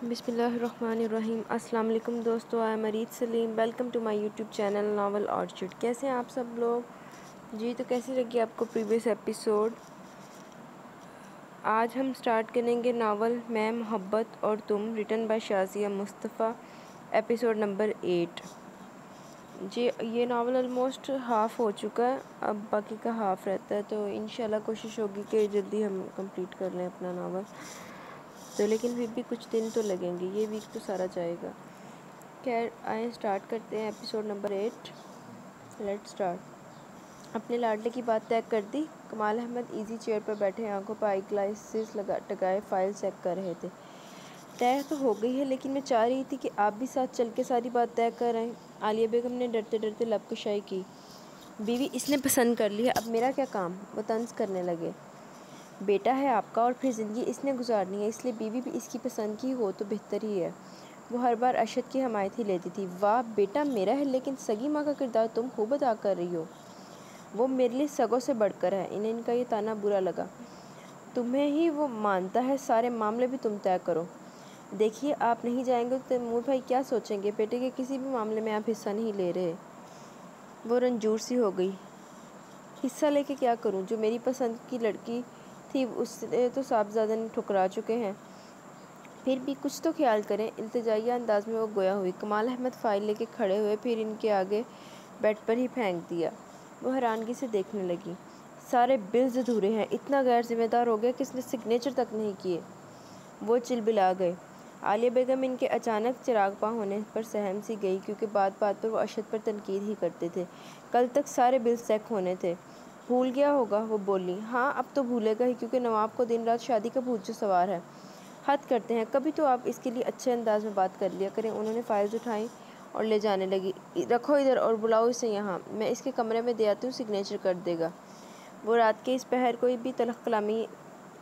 बिस्मिल्लाहिर्रहमानिर्रहीम। अस्सलाम वालेकुम दोस्तों, I am Areed Saleem. Welcome to my YouTube channel novel orchid. कैसे हैं आप सब लोग जी? तो कैसी लगी आपको प्रीवियस एपिसोड? आज हम स्टार्ट करेंगे नावल मैं मोहब्बत और तुम, written by Shazia Mustafa, episode number 8। जी ये नावल ऑलमोस्ट हाफ़ हो चुका है, अब बाकी का हाफ़ रहता है, तो इंशाल्लाह कोशिश होगी कि जल्दी हम कंप्लीट कर लें अपना नावल। तो लेकिन फिर भी कुछ दिन तो लगेंगे, ये वीक तो सारा जाएगा। खैर आए स्टार्ट करते हैं एपिसोड नंबर 8। Let's start. अपने लाडले की बात तय कर दी। कमाल अहमद इजी चेयर पर बैठे आंखों पर आई ग्लासेस टकाए फाइल चेक कर रहे थे। तय तो हो गई है, लेकिन मैं चाह रही थी कि आप भी साथ चल के सारी बात तय कर आएँ। आलिया बेगम ने डरते डरते लबकुशाई की। बीवी इसने पसंद कर ली है, अब मेरा क्या काम? वो तंज करने लगे। बेटा है आपका और फिर ज़िंदगी इसने गुजारनी है, इसलिए बीवी भी इसकी पसंद की हो तो बेहतर ही है। वो हर बार अरशद की हमायत ही लेती थी। वाह बेटा मेरा है, लेकिन सगी माँ का किरदार तुम खूब अदा कर रही हो। वो मेरे लिए सगों से बढ़कर है। इन्हें इनका ये ताना बुरा लगा। तुम्हें ही वो मानता है, सारे मामले भी तुम तय करो। देखिए आप नहीं जाएंगे तो तैमूर भाई क्या सोचेंगे? बेटे के किसी भी मामले में आप हिस्सा नहीं ले रहे। वो रंजूर सी हो गई। हिस्सा लेके क्या करूं? जो मेरी पसंद की लड़की थी उससे तो साहबजादा ने ठुकरा चुके हैं। फिर भी कुछ तो ख्याल करें। इल्तिजाइया अंदाज में वो गोया हुई। कमाल अहमद फ़ाइल लेके खड़े हुए, फिर इनके आगे बेड पर ही फेंक दिया। वो हैरानगी से देखने लगी। सारे बिल्स अधूरे हैं। इतना गैर जिम्मेदार हो गया कि इसने सिग्नेचर तक नहीं किए। वो चिलबिला गए। आलिया बेगम इनके अचानक चिरागपा होने पर सहम सी गई, क्योंकि बात बात पर वो अरशद पर तनकीद ही करते थे। कल तक सारे बिल्स चेक होने थे। भूल गया होगा, वो बोली। हाँ अब तो भूलेगा ही, क्योंकि नवाब को दिन रात शादी का भूत जो सवार है। हद करते हैं, कभी तो आप इसके लिए अच्छे अंदाज में बात कर लिया करें। उन्होंने फाइल्स उठाई और ले जाने लगी। रखो इधर और बुलाओ इसे यहाँ। मैं इसके कमरे में दे आती हूँ, सिग्नेचर कर देगा। वो रात के इस पहर कोई भी तलख कलामी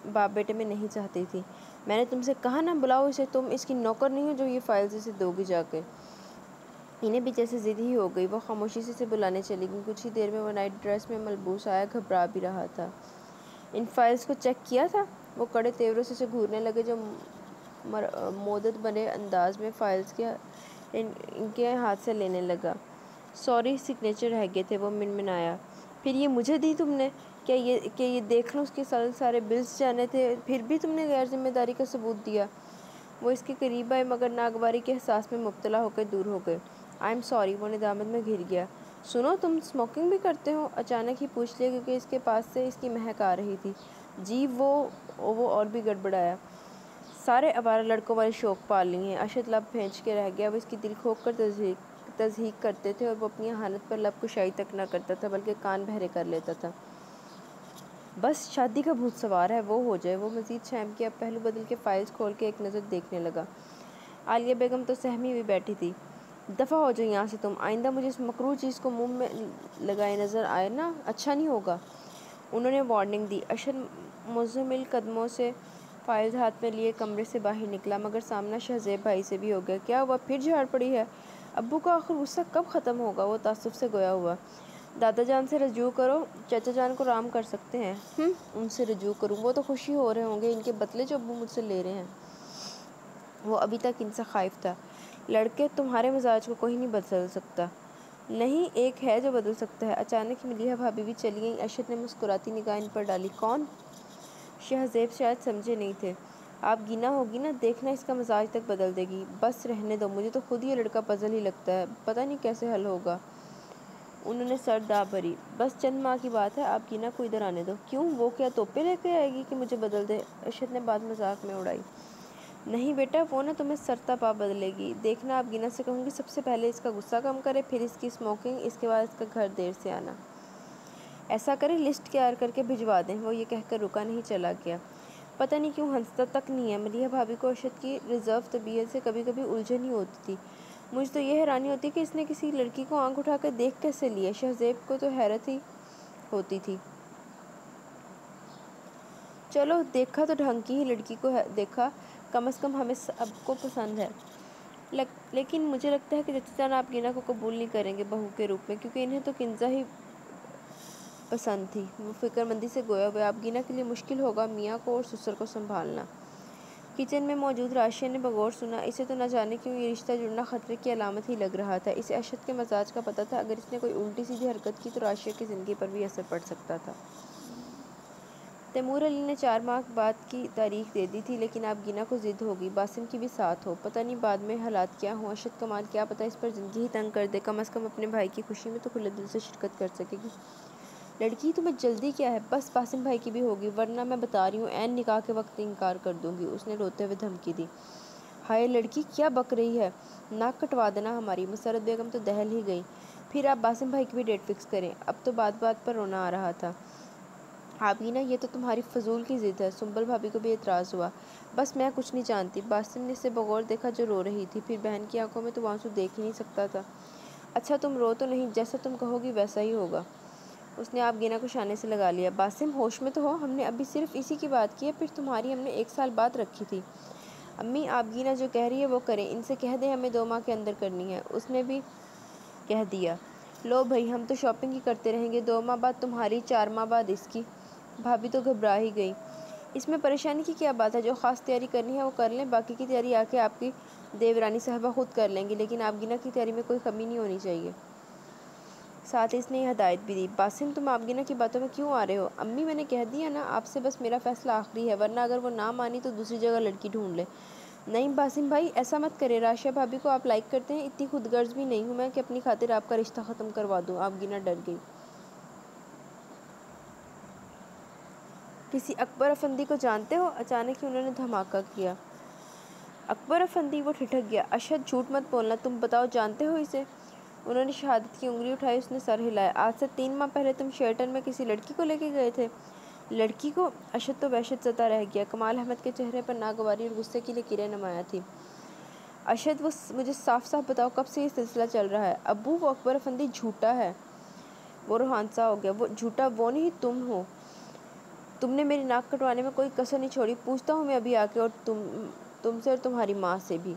बाप बेटे में नहीं चाहती थी। मैंने तुमसे कहा ना बुलाओ इसे, तुम इसकी नौकर नहीं हो जो ये फाइल्स इसे दोगी जाके। इन्हें भी जैसे ज़िद ही हो गई। वो खामोशी से इसे बुलाने चली गई। कुछ ही देर में वो नाइट ड्रेस में मलबूस आया, घबरा भी रहा था। इन फाइल्स को चेक किया था? वो कड़े तेवरों से घूरने लगे, जो मोदत बने अंदाज में फाइल्स के इनके हाथ से लेने लगा। सॉरी सिग्नेचर रह गए थे, वो मिनमिनाया। फिर ये मुझे दी तुमने? क्या ये देख लो उसके सारे बिल्स जाने थे, फिर भी तुमने गैर जिम्मेदारी का सबूत दिया। वो इसके करीब आए, मगर नागवारी के एहसास में मुब्तला होकर दूर हो गए। आई एम सॉरी, वो निदामत में घिर गया। सुनो तुम स्मोकिंग भी करते हो? अचानक ही पूछ लिया, क्योंकि इसके पास से इसकी महक आ रही थी। जी वो और भी गड़बड़ाया। सारे आवारा लड़कों वाले शौक पाल ली हैं। अरशद लब भेंच के रह गया। वो इसकी दिल खोक कर तज़हीक करते थे, और वो अपनी हालत पर लब कुशाई तक न करता था, बल्कि कान बहरे कर लेता था। बस शादी का भूत सवार है, वो हो जाए। वो मज़ीद शैम किया, पहलू बदल के फाइल्स खोल के एक नज़र देखने लगा। आलिया बेगम तो सहमी हुई बैठी थी। दफ़ा हो जाओ यहाँ से तुम। आइंदा मुझे इस मकरूह चीज़ को मुंह में लगाए नज़र आए ना, अच्छा नहीं होगा। उन्होंने वार्निंग दी। अरशद मुज़मिल कदमों से फाइल्स हाथ में लिए कमरे से बाहर निकला, मगर सामना शहज़ेब भाई से भी हो गया। क्या हुआ, फिर झाड़ पड़ी है? अब्बू का आखिर गुस्सा कब ख़त्म होगा? वो तासुफ से गोया हुआ। दादा जान से रजू करो, चाचा जान को राम कर सकते हैं। उनसे रजू करूँ? वो तो खुशी हो रहे होंगे, इनके बदले जो अब्बू मुझसे ले रहे हैं। वो अभी तक इनसे खाइफ था। लड़के तुम्हारे मिजाज को कोई नहीं बदल सकता। नहीं, एक है जो बदल सकता है। अचानक मलिहा भाभी भी चली गई। अरशद ने मुस्कुराती निगाह इन पर डाली। कौन? शहज़ेब शायद समझे नहीं थे। आप गिना होगी ना, देखना इसका मिजाज तक बदल देगी। बस रहने दो, मुझे तो खुद ये लड़का पजल ही लगता है, पता नहीं कैसे हल होगा। उन्होंने सर दाब भरी। बस चंद माह की बात है, आप गिना को इधर आने दो। क्यों, वो क्या तोपे लेके आएगी कि मुझे बदल दे? अरशद ने बात मजाक में उड़ाई। नहीं बेटा, वो ना तुम्हें सरता पा बदलेगी। देखना, आप गिना से कहूँगी सबसे पहले इसका गुस्सा कम करे, फिर इसकी स्मोकिंग, इसके बाद इसका घर देर से आना। ऐसा करें, लिस्ट तैयार करके भिजवा दें। वो ये कहकर रुका नहीं, चला गया। पता नहीं क्यों हंसता तक नहीं है। मलिहा भाभी को अरशद की रिजर्व तबीयत से कभी कभी उलझन ही होती थी। मुझे तो ये हैरानी होती कि इसने किसी लड़की को आंख उठाकर देख कैसे लिया। शहज़ेब को तो हैरत ही होती थी। चलो देखा तो ढंग की ही लड़की को देखा, कम से कम हमें सबको पसंद है। लेकिन मुझे लगता है कि चचा जान आप गिना को कबूल नहीं करेंगे बहू के रूप में, क्योंकि इन्हें तो किंजा ही पसंद थी। वो फिक्रमंदी से गोया हुआ। आप गिना के लिए मुश्किल होगा मियाँ को और ससुर को संभालना। किचन में मौजूद राशिया ने बगौर सुना। इसे तो न जाने क्यों ये रिश्ता जुड़ना खतरे की अलामत ही लग रहा था। इसे अशद के मजाज का पता था, अगर इसने कोई उल्टी सीधी हरकत की तो राशिया की ज़िंदगी पर भी असर पड़ सकता था। तैमूर अली ने 4 माह बाद की तारीख दे दी थी, लेकिन अब गिना को ज़िद होगी बासिम की भी साथ हो। पता नहीं बाद में हालात क्या हों। अशद कमाल क्या पता इस पर ज़िंदगी ही तंग कर दे, कम से कम अपने भाई की खुशी में तो खुले दिल से शिरकत कर सकेगी। लड़की तुम्हें जल्दी क्या है, बस बासिम भाई की भी होगी, वरना मैं बता रही हूँ ऐन निकाह के वक्त इनकार कर दूंगी, उसने रोते हुए धमकी दी। हाय लड़की क्या बक रही है, नाक कटवा देना हमारी। मुसरत बेगम तो दहल ही गई। फिर आप बासिम भाई की भी डेट फिक्स करें। अब तो बात बात पर रोना आ रहा था। आबीना ये तो तुम्हारी फजूल की ज़िद है। सुंबल भाभी को भी एतराज़ हुआ। बस मैं कुछ नहीं जानती। बासिम ने इसे बगौर देखा जो रो रही थी, फिर बहन की आंखों में तो आंसू देख ही नहीं सकता था। अच्छा तुम रो तो नहीं, जैसा तुम कहोगी वैसा ही होगा। उसने आप गिना को शाने से लगा लिया। बासिम होश में तो हो, हमने अभी सिर्फ इसी की बात की है, फिर तुम्हारी हमने 1 साल बाद रखी थी। अम्मी आप गिना जो कह रही है वो करें, इनसे कह दें हमें 2 माह के अंदर करनी है। उसने भी कह दिया। लो भाई हम तो शॉपिंग ही करते रहेंगे, 2 माह बाद तुम्हारी, 4 माह बाद इसकी। भाभी तो घबरा ही गई। इसमें परेशानी की क्या बात है, जो ख़ास तैयारी करनी है वो कर लें, बाकी की तैयारी आके आपकी देवरानी साहबा खुद कर लेंगी, लेकिन आप गिना की तैयारी में कोई कमी नहीं होनी चाहिए। साथ ही इसने हदायत भी दी। बासिम तुम आपगिना की बातों में क्यों आ रहे हो। अम्मी मैंने कह दिया ना आपसे, बस मेरा फैसला आखिरी है, वरना अगर वो ना मानी तो दूसरी जगह लड़की ढूंढ ले। नहीं बासिम भाई ऐसा मत करे, राशिया भाभी को आप लाइक करते हैं, इतनी खुदगर्ज भी नहीं हूँ मैं कि अपनी खातिर आपका रिश्ता ख़त्म करवा दूँ। आपगिना डर गई। किसी अकबर अफंदी को जानते हो, अचानक ही उन्होंने धमाका किया। अकबर अफंदी, वो ठिठक गया। अशद झूठ मत बोलना, तुम बताओ जानते हो इसे। उन्होंने शहादत की उंगली उठाई। उसने सर हिलाया। आज से 3 माह पहले तुम शेल्टन में किसी लड़की को लेके गए थे। लड़की को? अशद तो वहशत ज़दा रह गया। कमाल अहमद के चेहरे पर नागवारी और गुस्से की लकीरें नुमाया थी। अशद वो मुझे साफ साफ बताओ कब से ये सिलसिला चल रहा है। अब्बू वो अकबर अफंदी झूठा है। वो रोहानसा हो गया। वो झूठा वो नहीं तुम हो। तुमने मेरी नाक कटवाने में कोई कसर नहीं छोड़ी। पूछता हूँ मैं अभी आके, और तुमसे और तुम्हारी माँ से भी।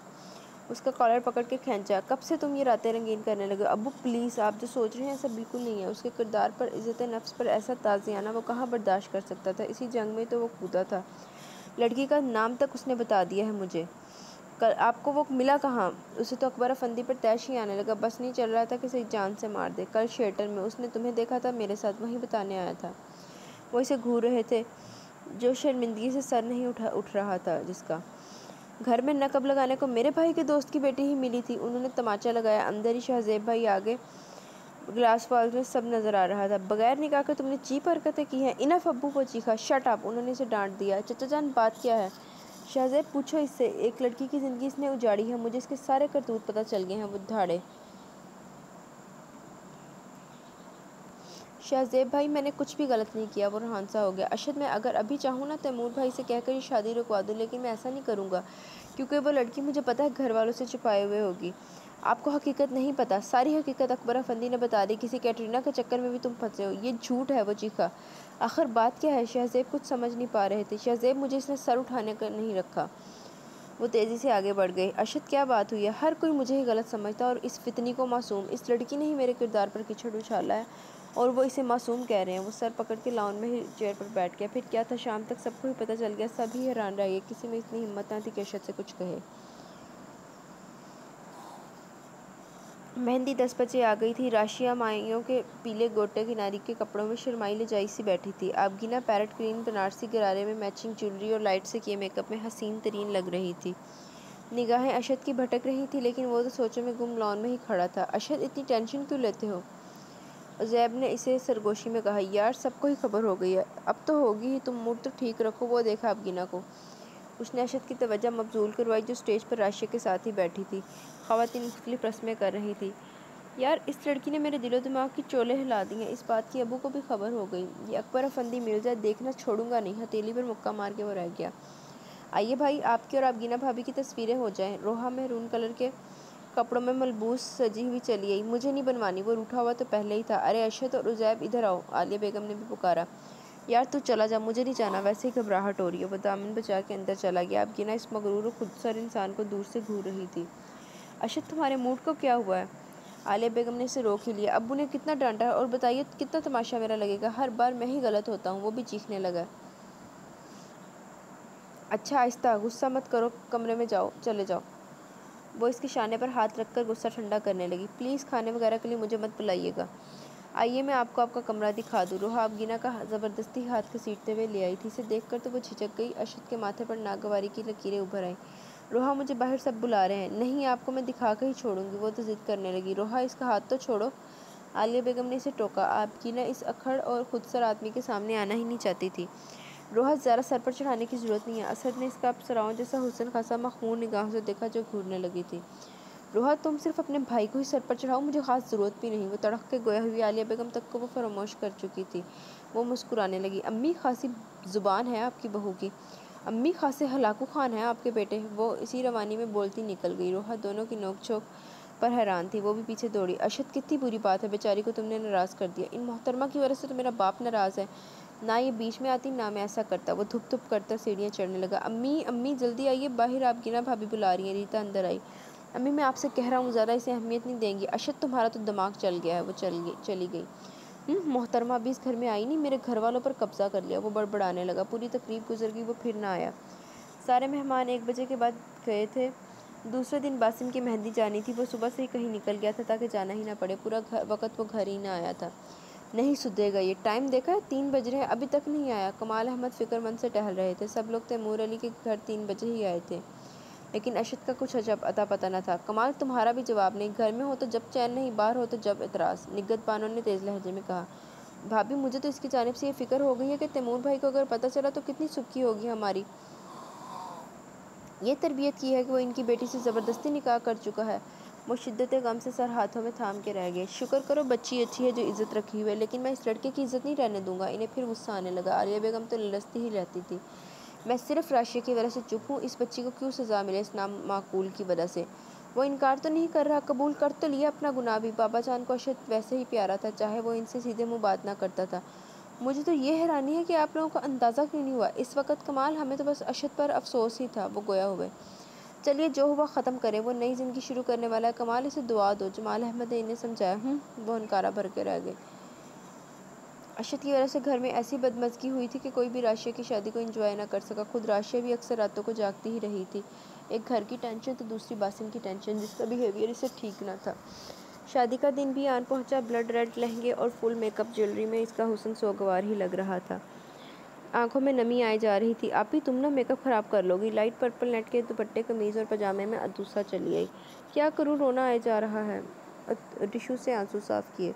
उसका कॉलर पकड़ के खींचा। कब से तुम ये रातें रंगीन करने लगे। अब्बू प्लीज़, आप जो सोच रहे हैं ऐसा बिल्कुल नहीं है। उसके किरदार पर, इज़्ज़त नफ्स पर ऐसा ताज़ियाना वो कहाँ बर्दाश्त कर सकता था। इसी जंग में तो वो कूदा था। लड़की का नाम तक उसने बता दिया है मुझे। कल आपको वो मिला कहाँ। उसे तो अकबर अफंदी पर तैश ही आने लगा। बस नहीं चल रहा था कि इसे जान से मार दे। कल शेल्टर में उसने तुम्हें देखा था मेरे साथ, वहीं बताने आया था। वो इसे घूर रहे थे, जो शर्मिंदगी से सर नहीं उठ रहा था जिसका। घर में नकब लगाने को मेरे भाई के दोस्त की बेटी ही मिली थी। उन्होंने तमाचा लगाया। अंदर ही शाहजेब भाई आगे ग्लास वॉल में सब नज़र आ रहा था। बगैर निकाह के तुमने चीप हरकतें की हैं। इनफ। अब्बू को चीखा। Shut up. उन्होंने इसे डांट दिया। चचा जान बात क्या है। शाहजेब पूछो इससे, एक लड़की की ज़िंदगी इसने उजाड़ी है, मुझे इसके सारे करतूत पता चल गए हैं। वो धाड़े। शाहजेब भाई मैंने कुछ भी गलत नहीं किया। वो रोहानसा हो गया। अशद मैं अगर अभी चाहूँ ना तैमूर भाई से कहकर ये शादी रुकवा दूँ, लेकिन मैं ऐसा नहीं करूँगा, क्योंकि वो लड़की मुझे पता है घर वालों से छुपाए हुए होगी। आपको हकीकत नहीं पता। सारी हकीकत अकबर अफंदी ने बता दी। किसी कैटरीना के चक्कर में भी तुम फंसे हो। ये झूठ है। वो चीखा। आखिर बात क्या है। शाहजेब कुछ समझ नहीं पा रहे थे। शाहजेब मुझे इसने सर उठाने का नहीं रखा। वो तेज़ी से आगे बढ़ गई। अशद क्या बात हुई है। हर कोई मुझे ही गलत समझता, और इस फितनी को मासूम, इस लड़की ने ही मेरे किरदार पर कीचड़ उछाला है, और वो इसे मासूम कह रहे हैं। वो सर पकड़ के लाउन में ही चेयर पर बैठ गया। फिर क्या था, शाम तक सबको ही पता चल गया। सभी हैरान रह गए। किसी में इतनी हिम्मत ना थी कि अशद से कुछ कहे। मेहंदी 10 बजे आ गई थी। राशिया माइयों के पीले गोटे किनारी के कपड़ों में शर्माई लजाई सी बैठी थी। आबगिना पैरेट ग्रीन बनारसी गरारे में मैचिंग ज्वेलरी और लाइट से किए मेकअप में हसीन तरीन लग रही थी। निगाहें अशद की भटक रही थी, लेकिन वो तो सोचों में गुम लॉन में ही खड़ा था। अशद इतनी टेंशन क्यों लेते हो। उज़ैब ने इसे सरगोशी में कहा। यार सबको ही खबर हो गई है। अब तो होगी ही, तुम मूड तो ठीक रखो। वो देखा आबगिना को। उसने अशद की तवज्जो मबजूल करवाई, जो स्टेज पर राशिया के साथ ही बैठी थी। ख़वातीन मुख्तलिफ रस्में कर रही थी। यार इस लड़की ने मेरे दिलो दिमाग की चोले हिला दी हैं। इस बात की अबू को भी खबर हो गई। ये अकबर अफंदी मिर्ज़ा देखना छोड़ूंगा नहीं। हथेली पर मुक्का मार के वो रह गया। आइए भाई, आपकी और आबगिना भाभी की तस्वीरें हो जाएं। रोहा मैरून कलर के कपड़ों में मलबूस सजी हुई चली आई। मुझे नहीं बनवानी। वो रूठा हुआ तो पहले ही था। अरे अशद और उज़ैब इधर आओ। आलिया बेगम ने भी पुकारा। यार तू चला जा, मुझे नहीं जाना, वैसे ही घबराहट हो रही है। वो दामन बचा के अंदर चला गया। आबगिना इस मगरूर और खुदसर इंसान को दूर से घूर रही थी। अशद तुम्हारे मूड को क्या हुआ है। आलिया बेगम ने इसे रोक ही लिया। अब्बू ने कितना डांटा है, और बताइए कितना तमाशा मेरा लगेगा। हर बार मैं ही गलत होता हूँ। वो भी चीखने लगा। अच्छा आहिस्ता, गुस्सा मत करो, कमरे में जाओ, चले जाओ। वो इसके शाने पर हाथ रखकर गुस्सा ठंडा करने लगी। प्लीज़ खाने वगैरह के लिए मुझे मत बुलाइएगा। आइए मैं आपको आपका कमरा दिखा दूँ। रोहा अबगीना का ज़बरदस्ती हाथ घसीटते हुए ले आई थी। इसे देखकर तो वो झिझक गई। अशद के माथे पर नागवारी की लकीरें उभर आईं। रोहा मुझे बाहर सब बुला रहे हैं। नहीं, आपको मैं दिखा कर ही छोड़ूंगी। वो तो ज़िद करने लगी। रोहा इसका हाथ तो छोड़ो। आलिया बेगम ने इसे टोका। अबगीना इस अखड़ और खुदसर आदमी के सामने आना ही नहीं चाहती थी। रोहा ज़रा सर पर चढ़ाने की ज़रूरत नहीं है। असद ने इसका अप्सराओं जैसा हुस्न खासा मखमूर निगाहों से देखा जो घूरने लगी थी। रोहा तुम सिर्फ अपने भाई को ही सर पर चढ़ाओ, मुझे खास ज़रूरत भी नहीं। वो तड़क के गोया हुई आलिया बेगम तक को वो फरामोश कर चुकी थी। वो मुस्कुराने लगी। अम्मी खासी ज़ुबान है आपकी बहू की। अम्मी खासे हलाकू खान है आपके बेटे। वो इसी रवानी में बोलती निकल गई। रोहा दोनों की नोक झोंक पर हैरान थी। वो भी पीछे दौड़ी। अशद कितनी बुरी बात है, बेचारी को तुमने नाराज़ कर दिया। इन मोहतरमा की वजह से तो मेरा बाप नाराज़ है। ना ये बीच में आती ना मैं ऐसा करता। वो धुप धुप करता सीढ़ियाँ चढ़ने लगा। अम्मी अम्मी जल्दी आइए, बाहर अबगीना भाभी बुला रही हैं। रीता अंदर आई। अम्मी मैं आपसे कह रहा हूँ ज़रा इसे अहमियत नहीं देंगी। अशद तुम्हारा तो दिमाग चल गया है। वो चली गई। मोहतरमा अभी इस घर में आई नहीं, मेरे घर वालों पर कब्जा कर लिया। वो बड़बड़ाने लगा। पूरी तकरीब गुजर गई, वो फिर ना आया। सारे मेहमान 1 बजे के बाद गए थे। दूसरे दिन बासिम की मेहंदी जानी थी। वो सुबह से ही कहीं निकल गया था ताकि जाना ही ना पड़े। पूरा वक्त वो घर ही ना आया था। नहीं सुधरेगा ये। टाइम देखा है, 3 बज रहे हैं, अभी तक नहीं आया। कमाल अहमद फिक्रमंद से टहल रहे थे। सब लोग तैमूर अली के घर 3 बजे ही आए थे, लेकिन अशद का कुछ अजब अता पता न था। कमाल तुम्हारा भी जवाब नहीं। घर में हो तो जब चैन नहीं, बाहर हो तो जब एतराज़। निगत बानो ने तेज़ लहजे में कहा। भाभी मुझे तो इसकी जानिब से ये फ़िक्र हो गई है कि तैमूर भाई को अगर पता चला तो कितनी सुखी होगी हमारी। ये तरबियत की है कि वो इनकी बेटी से ज़बरदस्ती निकाह कर चुका है। वो शिद्दत गम से सर हाथों में थाम के रह गए। शुक्र करो बच्ची अच्छी है जो इज़्ज़त रखी हुई है, लेकिन मैं इस लड़के की इज़्ज़त नहीं रहने दूंगा। इन्हें फिर गुस्सा आने लगा। आलिया बेगम तो ललचती ही रहती थी। मैं सिर्फ राशिया की वजह से चुप हूँ। इस बच्ची को क्यों सज़ा मिले इस नामाकूल की वजह से। वो इनकार तो नहीं कर रहा, कबूल कर तो लिया अपना गुनाह भी। बाबा जान को अशद वैसे ही प्यारा था, चाहे वो इनसे सीधे मुँह बात ना करता था। मुझे तो ये हैरानी है कि आप लोगों को अंदाज़ा क्यों नहीं हुआ इस वक्त। कमाल हमें तो बस अशद पर अफसोस ही था। वो गोया हुए। चलिए जो हुआ ख़त्म करें। वो नई ज़िंदगी शुरू करने वाला है। कमाल इसे दुआ दो। जमाल अहमद ने इन्हें समझाया। वो हनकारा भर के रह गए। अशद की वजह से घर में ऐसी बदमज़गी हुई थी कि कोई भी राशिया की शादी को एंजॉय ना कर सका। खुद राशिया भी अक्सर रातों को जागती ही रही थी। एक घर की टेंशन तो दूसरी बासिम की टेंशन, जिसका बिहेवियर इसे ठीक ना था। शादी का दिन भी आन पहुंचा। ब्लड रेड लहंगे और फुल मेकअप ज्वेलरी में इसका हुस्न सोगवार ही लग रहा था। आंखों में नमी आए जा रही थी। आप ही तुम ना मेकअप ख़राब कर लोगी। लाइट पर्पल नेट के दुपट्टे, कमीज़ और पजामे में अदूसा चली आई। क्या करूँ, रोना आए जा रहा है। टिशू से आंसू साफ़ किए।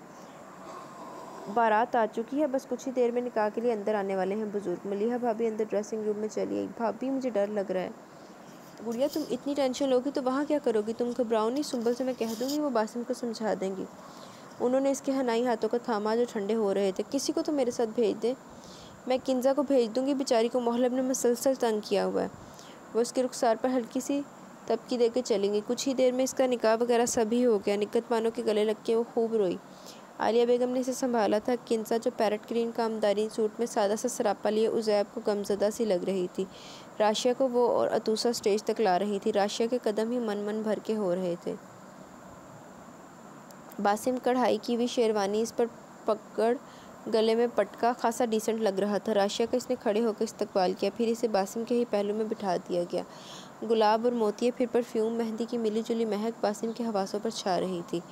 बारात आ चुकी है, बस कुछ ही देर में निकाह के लिए अंदर आने वाले हैं बुजुर्ग। मलिहा भाभी अंदर ड्रेसिंग रूम में चली आई। भाभी मुझे डर लग रहा है। गुड़िया तुम इतनी टेंशन लोगी तो वहाँ क्या करोगी। तुम घबराओ नहीं, सुंबल से मैं कह दूँगी, वो बासिम को समझा देंगी। उन्होंने इसके हनाई हाथों को थामा जो ठंडे हो रहे थे। किसी को तो मेरे साथ भेज दे। मैं किंजा को भेज दूँगी, बेचारी को मोहल्लब ने मुसलसल तंग किया हुआ है। वो उसके रुखसार पर हल्की सी तबकी दे के चलेंगी। कुछ ही देर में इसका निकाह वगैरह सभी हो गया। निकत मानो के गले लग के वो खूब रोई। आलिया बेगम ने इसे संभाला था। किंजा जो पैरेट ग्रीन कामदारी सूट में सादा सा सरापा लिए उज़ैब को गमज़दा सी लग रही थी। राशिया को वो और अतूसा स्टेज तक ला रही थी। राशिया के कदम ही मन मन भर के हो रहे थे। बासिम कढ़ाई की हुई शेरवानी इस पर पकड़, गले में पटका, खासा डिसेंट लग रहा था। राशिया का इसने खड़े होकर इस्तकबाल किया। फिर इसे बासिम के ही पहलू में बिठा दिया गया। गुलाब और मोतिये, फिर परफ्यूम, मेहंदी की मिली जुली महक बासिम के हवासों पर छा रही थी।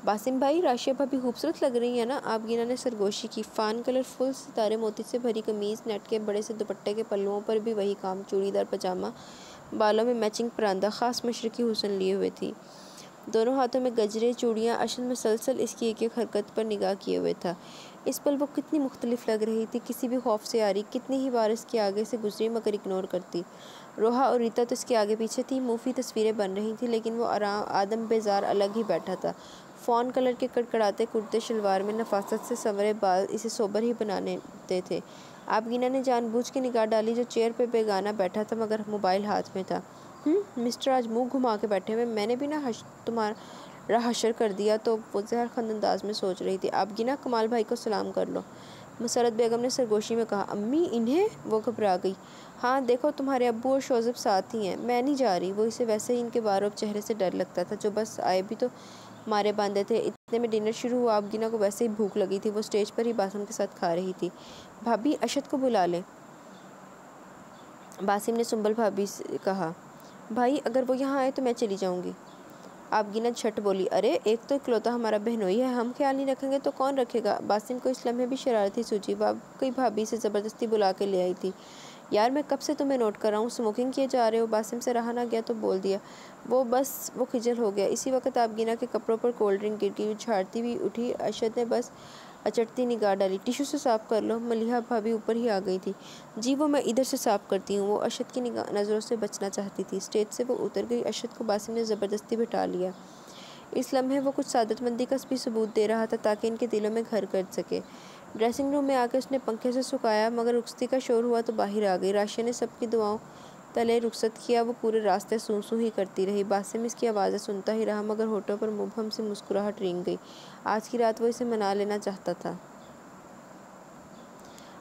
बासिम भाई, राशिया भाभी खूबसूरत लग रही है ना। आबगीना ने सरगोशी की। फ़ान कलर फुल सितारे मोती से भरी कमीज़, नेट के बड़े से दुपट्टे के पल्लुओं पर भी वही काम, चूड़ीदार पजामा, बालों में मैचिंग परांदा, ख़ास मशरकी हुस्न लिए हुए थी। दोनों हाथों में गजरे, चूड़ियाँ। अशद मुसलसल इसकी एक एक हरकत पर निगाह किए हुए था। इस पल वो कितनी मुख्तलिफ लग रही थी, किसी भी खौफ से आ रही। कितनी ही बार इसके आगे से गुजरी मगर इग्नोर करती। रोहा और रीता तो इसके आगे पीछे थी। मुफी तस्वीरें बन रही थी, लेकिन वो आदम बेजार अलग ही बैठा था। फ़ॉन कलर के कड़कड़ाते कुर्ते शलवार में नफासत से संवरे बाल इसे सोबर ही बनाने देते थे। आबगीना ने जानबूझ के निगाह डाली जो चेयर पे बेगाना बैठा था मगर मोबाइल हाथ में था। मिस्टर आज मुंह घुमा के बैठे हुए, मैंने भी ना तुम्हारा हशर कर दिया। तो वो जहरखंद अंदाज में सोच रही थी। आबगीना कमाल भाई को सलाम कर लो। मुसरत बेगम ने सरगोशी में कहा। अम्मी इन्हें। वो घबरा गई। हाँ देखो तुम्हारे अब्बू और शोज़ब साथ ही हैं, मैं नहीं जा रही। वो इसे वैसे ही इनके बारों चेहरे से डर लगता था, जो बस आए भी तो मारे बांधे थे। इतने में डिनर शुरू हुआ। आबगीना को वैसे ही भूख लगी थी। वो स्टेज पर ही बासम के साथ खा रही थी। भाभी अशद को बुला लें। बासिम ने सुंबल भाभी से कहा, भाई अगर वो यहाँ आए तो मैं चली जाऊँगी। आबगीना झट बोली, अरे एक तो इकलौता हमारा बहनोई है, हम ख्याल नहीं रखेंगे तो कौन रखेगा। बासिम को इस लम्हे भी शरारती सूझी। वाकई भाभी से ज़बरदस्ती बुला के ले आई थी। यार मैं कब से तुम्हें नोट कर रहा हूँ, स्मोकिंग किए जा रहे हो। बासिम से रहा ना गया तो बोल दिया। वो खिजल हो गया। इसी वक्त आबगीना के कपड़ों पर कोल्ड ड्रिंक गिर गई। झाड़ती हुई उठी। अरशद ने बस अचटती निगाह डाली। टिश्यू से साफ़ कर लो। मलिहा भाभी ऊपर ही आ गई थी। जी वो मैं इधर से साफ़ करती हूँ। वो अरशद की नज़रों से बचना चाहती थी। स्टेज से वो उतर गई। अरशद को बासिम ने ज़बरदस्ती बिठा लिया। इस लम्हे वो कुछ सादतमंदी का भी सबूत दे रहा था ताकि इनके दिलों में घर कर सके। ड्रेसिंग रूम में आकर उसने पंखे से सुखाया, मगर रुखसती का शोर हुआ तो बाहर आ गई। राशिया ने सबकी दुआओं तले रुखसत किया। वो पूरे रास्ते सूं सूं ही करती रही। बासिम इसकी आवाज़ें सुनता ही रहा, मगर होठों पर मुबहम सी मुस्कुराहट रेंग गई। आज की रात वो इसे मना लेना चाहता था।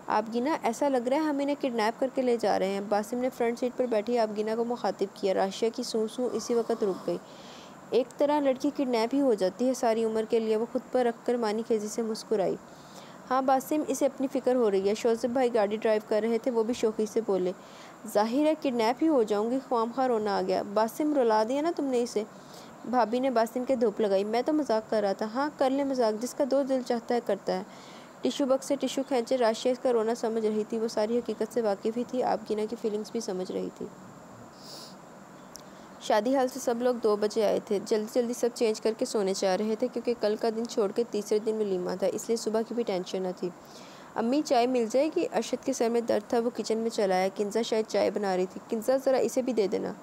आबगीना, ऐसा लग रहा है हम इन्हें किडनैप करके ले जा रहे हैं। बासिम ने फ्रंट सीट पर बैठी आबगीना को मुखातिब किया। राशिया की सूं सूं इसी वक्त रुक गई। एक तरह लड़की किडनैप ही हो जाती है सारी उम्र के लिए। वो खुद पर रखकर मानी खेजी से मुस्कुराई। हाँ बासिम, इसे अपनी फ़िक्र हो रही है। शोज़ब भाई गाड़ी ड्राइव कर रहे थे, वो भी शौकी से बोले। जाहिर है किडनैप ही हो जाऊंगी। ख्वामखा रोना आ गया। बासिम, रुला दिया ना तुमने इसे। भाभी ने बासिम के धूप लगाई। मैं तो मजाक कर रहा था। हाँ कर ले मजाक, जिसका दो दिल चाहता है करता है। टिश्यू बक्स से टिश्यू खींचे। राशिया इसका रोना समझ रही थी। वो सारी हकीकत से वाकिफ़ ही थी। आबगीना की फीलिंग्स भी समझ रही थी। शादी हाल से सब लोग 2 बजे आए थे। जल्दी जल्दी सब चेंज करके सोने चाह रहे थे, क्योंकि कल का दिन छोड़ के तीसरे दिन वलीमा था, इसलिए सुबह की भी टेंशन न थी। अम्मी चाय मिल जाएगी? अरशद के सर में दर्द था। वो किचन में चला आया। किंजा शायद चाय बना रही थी। किंजा ज़रा इसे भी दे देना।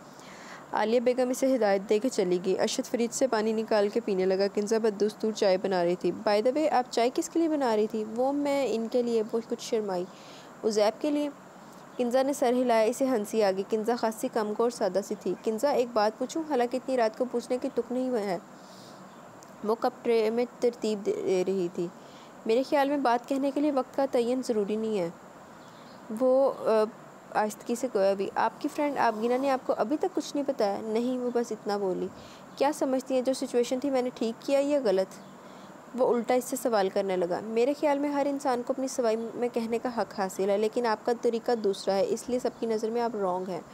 आलिया बेगम इसे हिदायत दे के चली गई। अरशद फ्रिज से पानी निकाल के पीने लगा। किंजा बददस्तूर चाय बना रही थी। बाय द वे, आप चाय किसके लिए बना रही थी? वो मैं इनके लिए। वो कुछ शर्माई। उज़ैब के लिए? किंजा ने सर हिलाया। इसे हंसी आ गई। किंजा खासी कम को और सादा सी थी। किंजा एक बात पूछूं? हालांकि इतनी रात को पूछने की तुक नहीं है। वो कप ट्रे में तरतीब दे रही थी। मेरे ख्याल में बात कहने के लिए वक्त का तयन ज़रूरी नहीं है। वो आहिस्तगी से गोया भी। आपकी फ्रेंड आबगीना ने आपको अभी तक कुछ नहीं बताया? नहीं, वो बस इतना बोली। क्या समझती हैं जो सिचुएशन थी मैंने ठीक किया या गलत? वो उल्टा इससे सवाल करने लगा। मेरे ख्याल में हर इंसान को अपनी सवाई में कहने का हक़ हासिल है, लेकिन आपका तरीका दूसरा है, इसलिए सबकी नज़र में आप रॉन्ग हैं।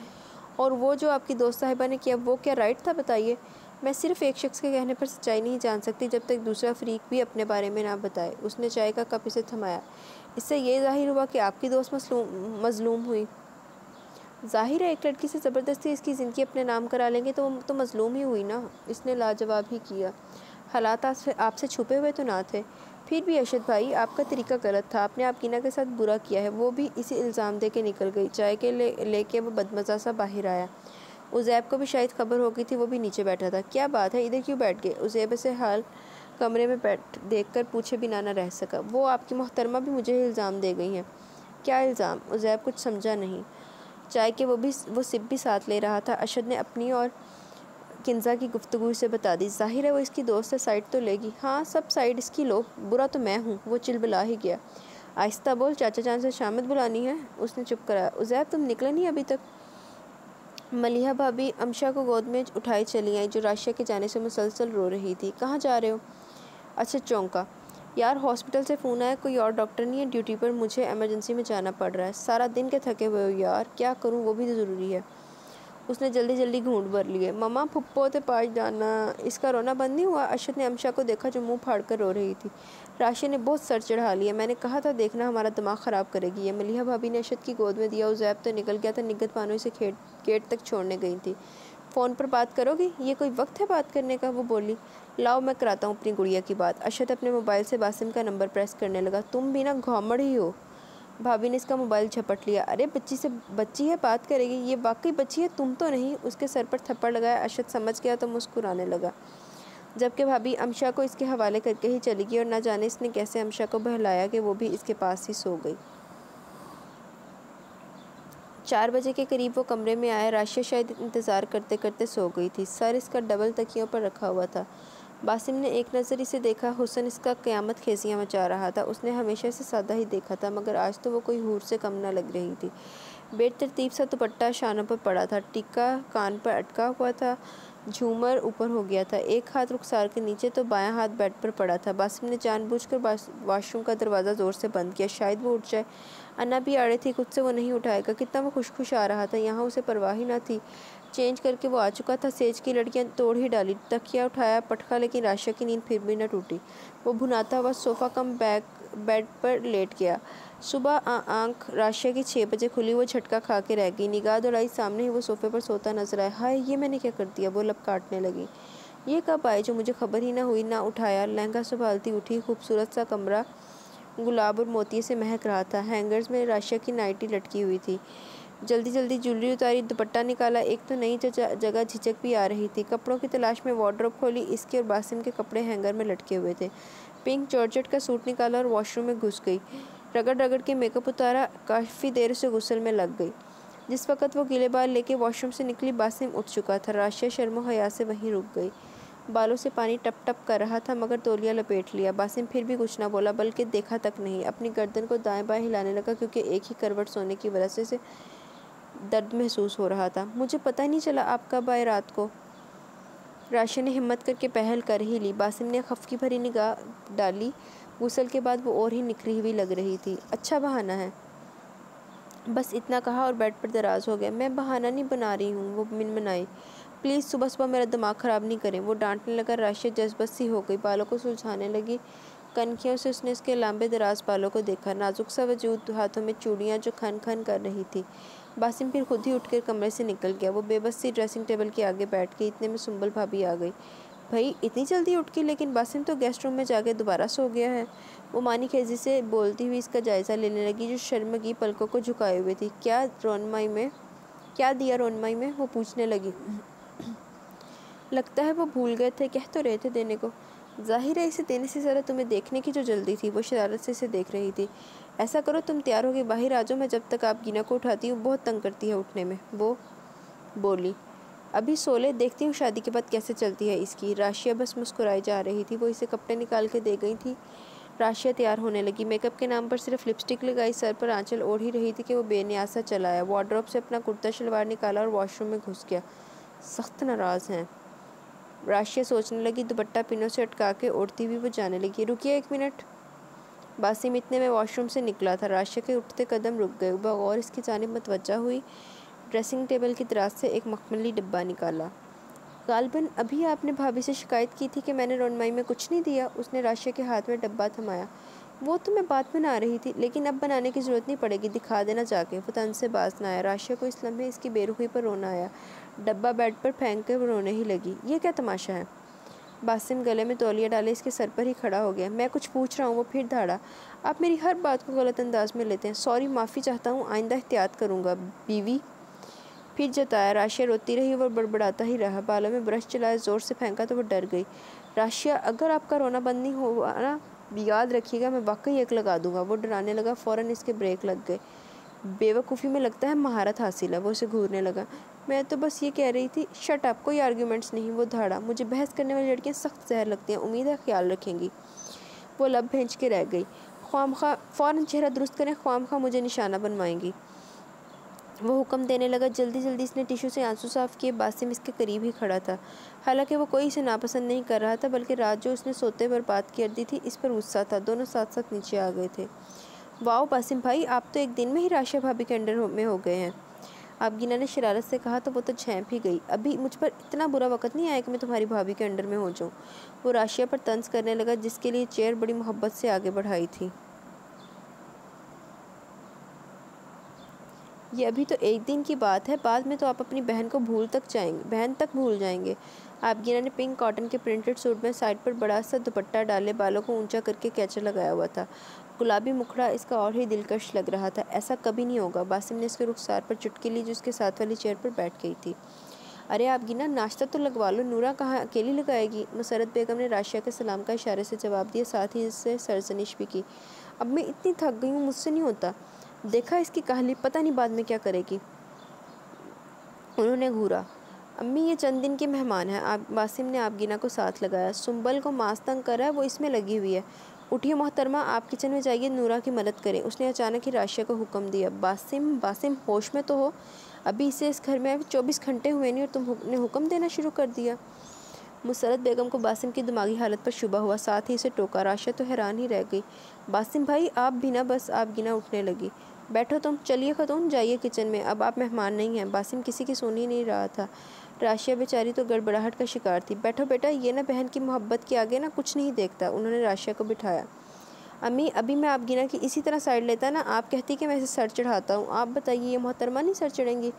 और वो जो आपकी दोस्त साहिबा ने किया, वो क्या राइट था? बताइए। मैं सिर्फ एक शख्स के कहने पर सच्चाई नहीं जान सकती जब तक दूसरा फरीक भी अपने बारे में ना बताए। उसने चाय का कप इसे थमाया। इससे ये जाहिर हुआ कि आपकी दोस्त मज़लूम हुई। जाहिर है एक लड़की से ज़बरदस्ती इसकी ज़िंदगी अपने नाम करा लेंगे तो मज़लूम ही हुई ना। इसने लाजवाब ही किया। हालात आपसे छुपे हुए तो ना थे। फिर भी अरशद भाई, आपका तरीका गलत था। आपने आबगीना के साथ बुरा किया है। वो भी इसी इल्ज़ाम दे के निकल गई। चाय के लेके वो बदमज़ा सा बाहर आया। उज़ैब को भी शायद खबर हो गई थी। वो भी नीचे बैठा था। क्या बात है, इधर क्यों बैठ गए? उज़ैब से हाल कमरे में देखकर पूछे बिना न रह सका। वो आपकी मोहतरमा भी मुझे इल्ज़ाम दे गई हैं। क्या इल्ज़ाम? उज़ैब कुछ समझा नहीं। चाय के वो सिप भी साथ ले रहा था। अरशद ने अपनी और किंजा की गुफ्तगू से बता दी। जाहिर है वो इसकी दोस्त है, साइड तो लेगी। हाँ, सब साइड इसकी लो, बुरा तो मैं हूँ। वो चिल्ला ही गया। आहिस्ता बोल, चाचा जान से शामत बुलानी है। उसने चुप कराया। उज़ैब, तुम निकले नहीं अभी तक? मलिहा भाभी अमशा को गोद में उठाई चली आई, जो राशिया के जाने से मुसलसल रो रही थी। कहाँ जा रहे हो? अच्छा, चौंका। यार हॉस्पिटल से फ़ोन आया, कोई और डॉक्टर नहीं है ड्यूटी पर, मुझे इमरजेंसी में जाना पड़ रहा है। सारा दिन के थके हुए हो यार, क्या करूँ, वो भी तो ज़रूरी है। उसने जल्दी जल्दी घूंट भर लिए। मम्मा फुप्पो ते पास जाना। इसका रोना बंद नहीं हुआ? अरशद ने अमशा को देखा जो मुंह फाड़ कर रो रही थी। राशि ने बहुत सर चढ़ा लिया। मैंने कहा था देखना, हमारा दिमाग ख़राब करेगी ये। मलिहा भाभी ने अरशद की गोद में दिया। उज़ैब तो निकल गया था। निगत पानों से गेट तक छोड़ने गई थी। फ़ोन पर बात करोगी? ये कोई वक्त है बात करने का? वो बोली। लाओ मैं कराता हूँ अपनी गुड़िया की बात। अरशद अपने मोबाइल से बासिम का नंबर प्रेस करने लगा। तुम भी ना घोमड़ ही हो। भाभी ने इसका मोबाइल झपट लिया। अरे बच्ची है, बात करेगी। ये वाकई बच्ची है, तुम तो नहीं। उसके सर पर थप्पड़ लगाया। अरशद समझ गया तो मुस्कुराने लगा, जबकि भाभी अमशा को इसके हवाले करके ही चली गई। और ना जाने इसने कैसे अमशा को बहलाया कि वो भी इसके पास ही सो गई। 4 बजे के करीब वो कमरे में आया। राशिया शायद इंतज़ार करते करते सो गई थी। सर इसका डबल तकियों पर रखा हुआ था। बासिम ने एक नज़र इसे देखा। हुस्न इसका क़यामत खेसियाँ मचा रहा था। उसने हमेशा से सादा ही देखा था, मगर आज तो वो कोई हूर से कम न लग रही थी। बेतरतीब सा दुपट्टा शानों पर पड़ा था, टिक्का कान पर अटका हुआ था, झूमर ऊपर हो गया था। एक हाथ रुखसार के नीचे तो बायां हाथ बेड पर पड़ा था। बासिम ने जानबूझकर वॉशरूम का दरवाज़ा ज़ोर से बंद किया, शायद वो उठ जाए। अन्ना भी आड़े थी, खुद से वो नहीं उठाएगा। कितना वो खुश आ रहा था, यहाँ उसे परवाह ही ना थी। चेंज करके वो आ चुका था। सेज की लड़कियां तोड़ ही डाली, तकिया उठाया, पटका, लेकिन राशिया की नींद फिर भी न टूटी। वो भुनाता हुआ सोफ़ा कम बेड पर लेट गया। सुबह आंख राशिया की 6 बजे खुली। वो झटका खा के रह गई। निगाह दौड़ाई, सामने ही वो सोफे पर सोता नजर आया। हाय, ये मैंने क्या कर दिया? वो लब काटने लगी। ये कब आए जो मुझे खबर ही ना हुई, ना उठाया। लहंगा संभालती उठी। खूबसूरत सा कमरा गुलाब और मोती से महक रहा था। हैंगर्स में राशिया की नाइटी लटकी हुई थी। जल्दी जल्दी ज्वेलरी उतारी, दुपट्टा निकाला। एक तो नई जगह झिझक भी आ रही थी। कपड़ों की तलाश में वार्डरोब खोली। इसके और बासिम के कपड़े हैंगर में लटके हुए थे। पिंक जॉर्जेट का सूट निकाला और वॉशरूम में घुस गई। रगड़ रगड़ के मेकअप उतारा। काफ़ी देर से गुस्ल में लग गई। जिस वक्त वो गीले बाल लेके वॉशरूम से निकली, बासिम उठ चुका था। राशिया शर्मो हया से वहीं रुक गई। बालों से पानी टप टप कर रहा था, मगर तौलिया लपेट लिया। बासिम फिर भी कुछ ना बोला, बल्कि देखा तक नहीं। अपनी गर्दन को दाएं बाएं हिलाने लगा, क्योंकि एक ही करवट सोने की वजह से दर्द महसूस हो रहा था। मुझे पता ही नहीं चला आप कब आए रात को। राशिया ने हिम्मत करके पहल कर ही ली। बासिम ने खफकी भरी निगाह डाली। गुस्ल के बाद वो और ही निखरी हुई लग रही थी। अच्छा बहाना है, बस इतना कहा और बेड पर दराज हो गया। मैं बहाना नहीं बना रही हूँ, वो मिनमिनाई। प्लीज़ सुबह सुबह मेरा दिमाग ख़राब नहीं करें। वो डांटने लगा। राशिया जज्बत सी हो गई, बालों को सुलझाने लगी। कनखियों से उसने उसके लंबे दराज बालों को देखा, नाजुक सा वजूद, हाथों में चूड़ियाँ जो खन खन कर रही थी। बासिम फिर खुद ही उठकर कमरे से निकल गया। वो बेबस सी ड्रेसिंग टेबल के आगे बैठ गई। इतने में सुंबल भाभी आ गई। भाई, इतनी जल्दी उठ के? लेकिन बासिम तो गेस्ट रूम में जाके दोबारा सो गया है। वो मानी खेजी से बोलती हुई इसका जायज़ा लेने लगी, जो शर्मगी पलकों को झुकाए हुए थी। क्या दिया रोनमाई में? वो पूछने लगी। लगता है वो भूल गए थे, कह तो रहे थे देने को। जाहिर है इसे देने से ज़्यादा तुम्हें देखने की जो जल्दी थी। वो शरारत से इसे देख रही थी। ऐसा करो, तुम तैयार होके बाहर आ जाओ। मैं जब तक आप गीना को उठाती हूँ, बहुत तंग करती है उठने में। वो बोली। अभी सो ले, देखती हूँ शादी के बाद कैसे चलती है इसकी। राशिया बस मुस्कुराई जा रही थी। वो इसे कपड़े निकाल के दे गई थी। राशिया तैयार होने लगी। मेकअप के नाम पर सिर्फ लिपस्टिक लगाई, सर पर आंचल ओढ़ ही रही थी कि वो बेनियासा चला आया। वार्डरोब से अपना कुर्ता शलवार निकाला और वॉशरूम में घुस गया। सख्त नाराज़ हैं, राशिया सोचने लगी। दुपट्टा पिनों से अटका के ओढ़ती हुई वो जाने लगी। रुकिए 1 मिनट। बासिम इतने में वॉशरूम से निकला था। राशिया के उठते कदम रुक गए। बगौर इसकी जानिब मतवज्जा हुई। ड्रेसिंग टेबल की दराज से एक मखमली डिब्बा निकाला। गालबन अभी आपने भाभी से शिकायत की थी कि मैंने रोनमाई में कुछ नहीं दिया। उसने राशिया के हाथ में डब्बा थमाया। वो तो मैं बात बना रही थी, लेकिन अब बनाने की ज़रूरत नहीं पड़ेगी, दिखा देना जाके। वो तन से बाज न आया। राशिया को इस लम्हे इसकी बेरुखी पर रोना आया। डब्बा बेड पर फेंक कर रोने ही लगी। ये क्या तमाशा है? बासिम गले में तौलिया डाले इसके सर पर ही खड़ा हो गया। मैं कुछ पूछ रहा हूँ, वो फिर धाड़ा। आप मेरी हर बात को गलत अंदाज में लेते हैं। सॉरी, माफ़ी चाहता हूँ, आइंदा एहतियात करूँगा। बीवी फिर जताया। राशिया रोती रही, वो बड़बड़ाता ही रहा। बालों में ब्रश चलाया, ज़ोर से फेंका तो वो डर गई। राशिया, अगर आपका रोना बंद नहीं हुआ ना, याद रखिएगा मैं वाकई एक लगा दूंगा। वो डराने लगा। फ़ौरन इसके ब्रेक लग गए। बेवकूफ़ी में लगता है महारत हासिल है। वो उसे घूरने लगा। मैं तो बस ये कह रही थी। शट अप, कोई आर्ग्यूमेंट्स नहीं। वो धाड़ा। मुझे बहस करने वाली लड़कियाँ सख्त जहर लगती हैं, उम्मीद है ख्याल रखेंगी। वो लब भेंच के रह गई। ख्वामखा फ़ौरन चेहरा दुरुस्त करें, ख्वामखा मुझे निशाना बनवाएंगी। वो हुक्म देने लगा। जल्दी जल्दी इसने टिश्यू से आंसू साफ़ किए। बासिम इसके करीब ही खड़ा था। हालांकि वो कोई इसे नापसंद नहीं कर रहा था, बल्कि रात जो उसने सोते बर्बाद कर दी थी, इस पर गुस्सा था। दोनों साथ साथ नीचे आ गए थे। वाओ बासिम भाई, आप तो एक दिन में ही राशिया भाभी के अंडर में हो गए हैं। आपगीना ने शरारत से कहा तो वो तो झेंप ही गई। अभी मुझ पर इतना बुरा वक्त नहीं आया कि मैं तुम्हारी भाभी के अंडर में हो जाऊँ। वो राशिया पर तंज करने लगा, जिसके लिए चेयर बड़ी मोहब्बत से आगे बढ़ाई थी। ये अभी तो एक दिन की बात है, बाद में तो आप अपनी बहन तक भूल जाएंगे। आपगीना ने पिंक कॉटन के प्रिंटेड सूट में साइड पर बड़ा सा दुपट्टा डाले, बालों को ऊंचा करके कैचा लगाया हुआ था। गुलाबी मुखड़ा इसका और ही दिलकश लग रहा था। ऐसा कभी नहीं होगा। बासिम ने इसके रुखसार पर चुटकी ली, जो उसके साथ वाली चेयर पर बैठ गई थी। अरे आपगीना, नाश्ता तो लगवा लो। नूरा कहाँ अकेली लगाएगी? मुसरत बेगम ने राशिया के सलाम का इशारे से जवाब दिया, साथ ही इससे सरजनिश भी की। अब मैं इतनी थक गई हूँ, मुझसे नहीं होता। देखा इसकी काहली, पता नहीं बाद में क्या करेगी। उन्होंने घूरा। अम्मी, ये चंद दिन के मेहमान हैं। बासिम ने आपगीना को साथ लगाया। सुंबल को मांस तंग कर रहा है, वो इसमें लगी हुई है। उठिए मोहतरमा, आप किचन में जाइए, नूरा की मदद करें। उसने अचानक ही राशिया को हुक्म दिया। बासिम, बासिम होश में तो हो, अभी इसे इस घर में आए 24 घंटे हुए नहीं और तुमने हुक्म देना शुरू कर दिया। मुसरत बेगम को बासिम की दिमागी हालत पर शुबा हुआ, साथ ही इसे टोका। राशिया तो हैरान ही रह गई। बासिम भाई आप भी ना, बस आप गिना उठने लगी। बैठो तुम, चलिए खतून जाइए किचन में, अब आप मेहमान नहीं हैं। बासिम किसी की सुन ही नहीं रहा था। राशिया बेचारी तो गड़बड़ाहट का शिकार थी। बैठो बेटा, ये ना बहन की मोहब्बत के आगे ना कुछ नहीं देखता। उन्होंने राशिया को बिठाया। अम्मी अभी मैं आप गिना की इसी तरह साइड लेता ना, आप कहती कि मैं इसे सर चढ़ाता हूँ। आप बताइए, ये मोहतरमा नहीं सर चढ़ेंगी?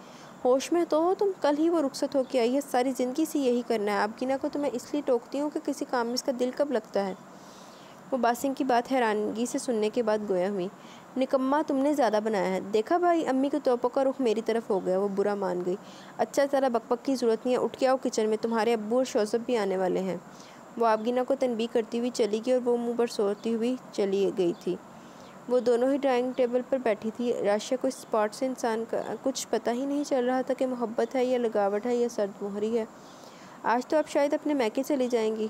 होश में तो हो तुम, कल ही वो रुखसत होके आई है, सारी ज़िंदगी से यही करना है। आप गिना को तो मैं इसलिए टोकती हूँ कि किसी काम में इसका दिल कब लगता है। वो बासिम की बात हैरानगी से सुनने के बाद गोया हुई। निकम्मा, तुमने ज़्यादा बनाया है। देखा भाई, अम्मी के तोपों का रुख मेरी तरफ हो गया। वो बुरा मान गई। अच्छा ज़रा बकबक की ज़रूरत नहीं है, उठ के आओ किचन में, तुम्हारे अब्बू और शौसब भी आने वाले हैं। वो आपगिना को तनबीह करती हुई चली गई और वो मुंह पर सोती हुई चली गई थी। वो दोनों ही ड्राइंग टेबल पर बैठी थी। राशिया को इस स्पॉट से इंसान का कुछ पता ही नहीं चल रहा था कि मोहब्बत है या लगावट है या सर्द मोहरी है। आज तो आप शायद अपने मैके चली जाएंगी।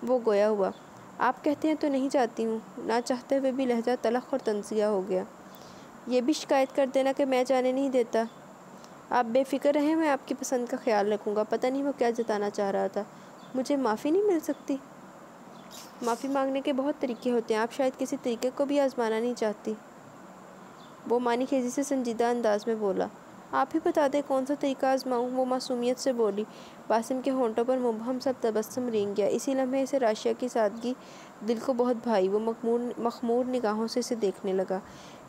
वो गोया हुआ। आप कहते हैं तो नहीं जाती हूँ। ना चाहते हुए भी लहजा तलख और तंजिया हो गया। ये भी शिकायत कर देना कि मैं जाने नहीं देता। आप बेफिक्र रहें, मैं आपकी पसंद का ख्याल रखूँगा। पता नहीं वो क्या जताना चाह रहा था। मुझे माफ़ी नहीं मिल सकती? माफ़ी मांगने के बहुत तरीके होते हैं, आप शायद किसी तरीके को भी आजमाना नहीं चाहती। वो मानी खेजी से संजीदा अंदाज में बोला। आप ही बता दें कौन सा तरीका आजमाऊं? वो मासूमियत से बोली। बासिम के होंठों पर मुबहम सा तबस्सुम रेंग गया। इसी लम्हे से राशिया की सादगी दिल को बहुत भाई। वो मखमूर निगाहों से इसे देखने लगा।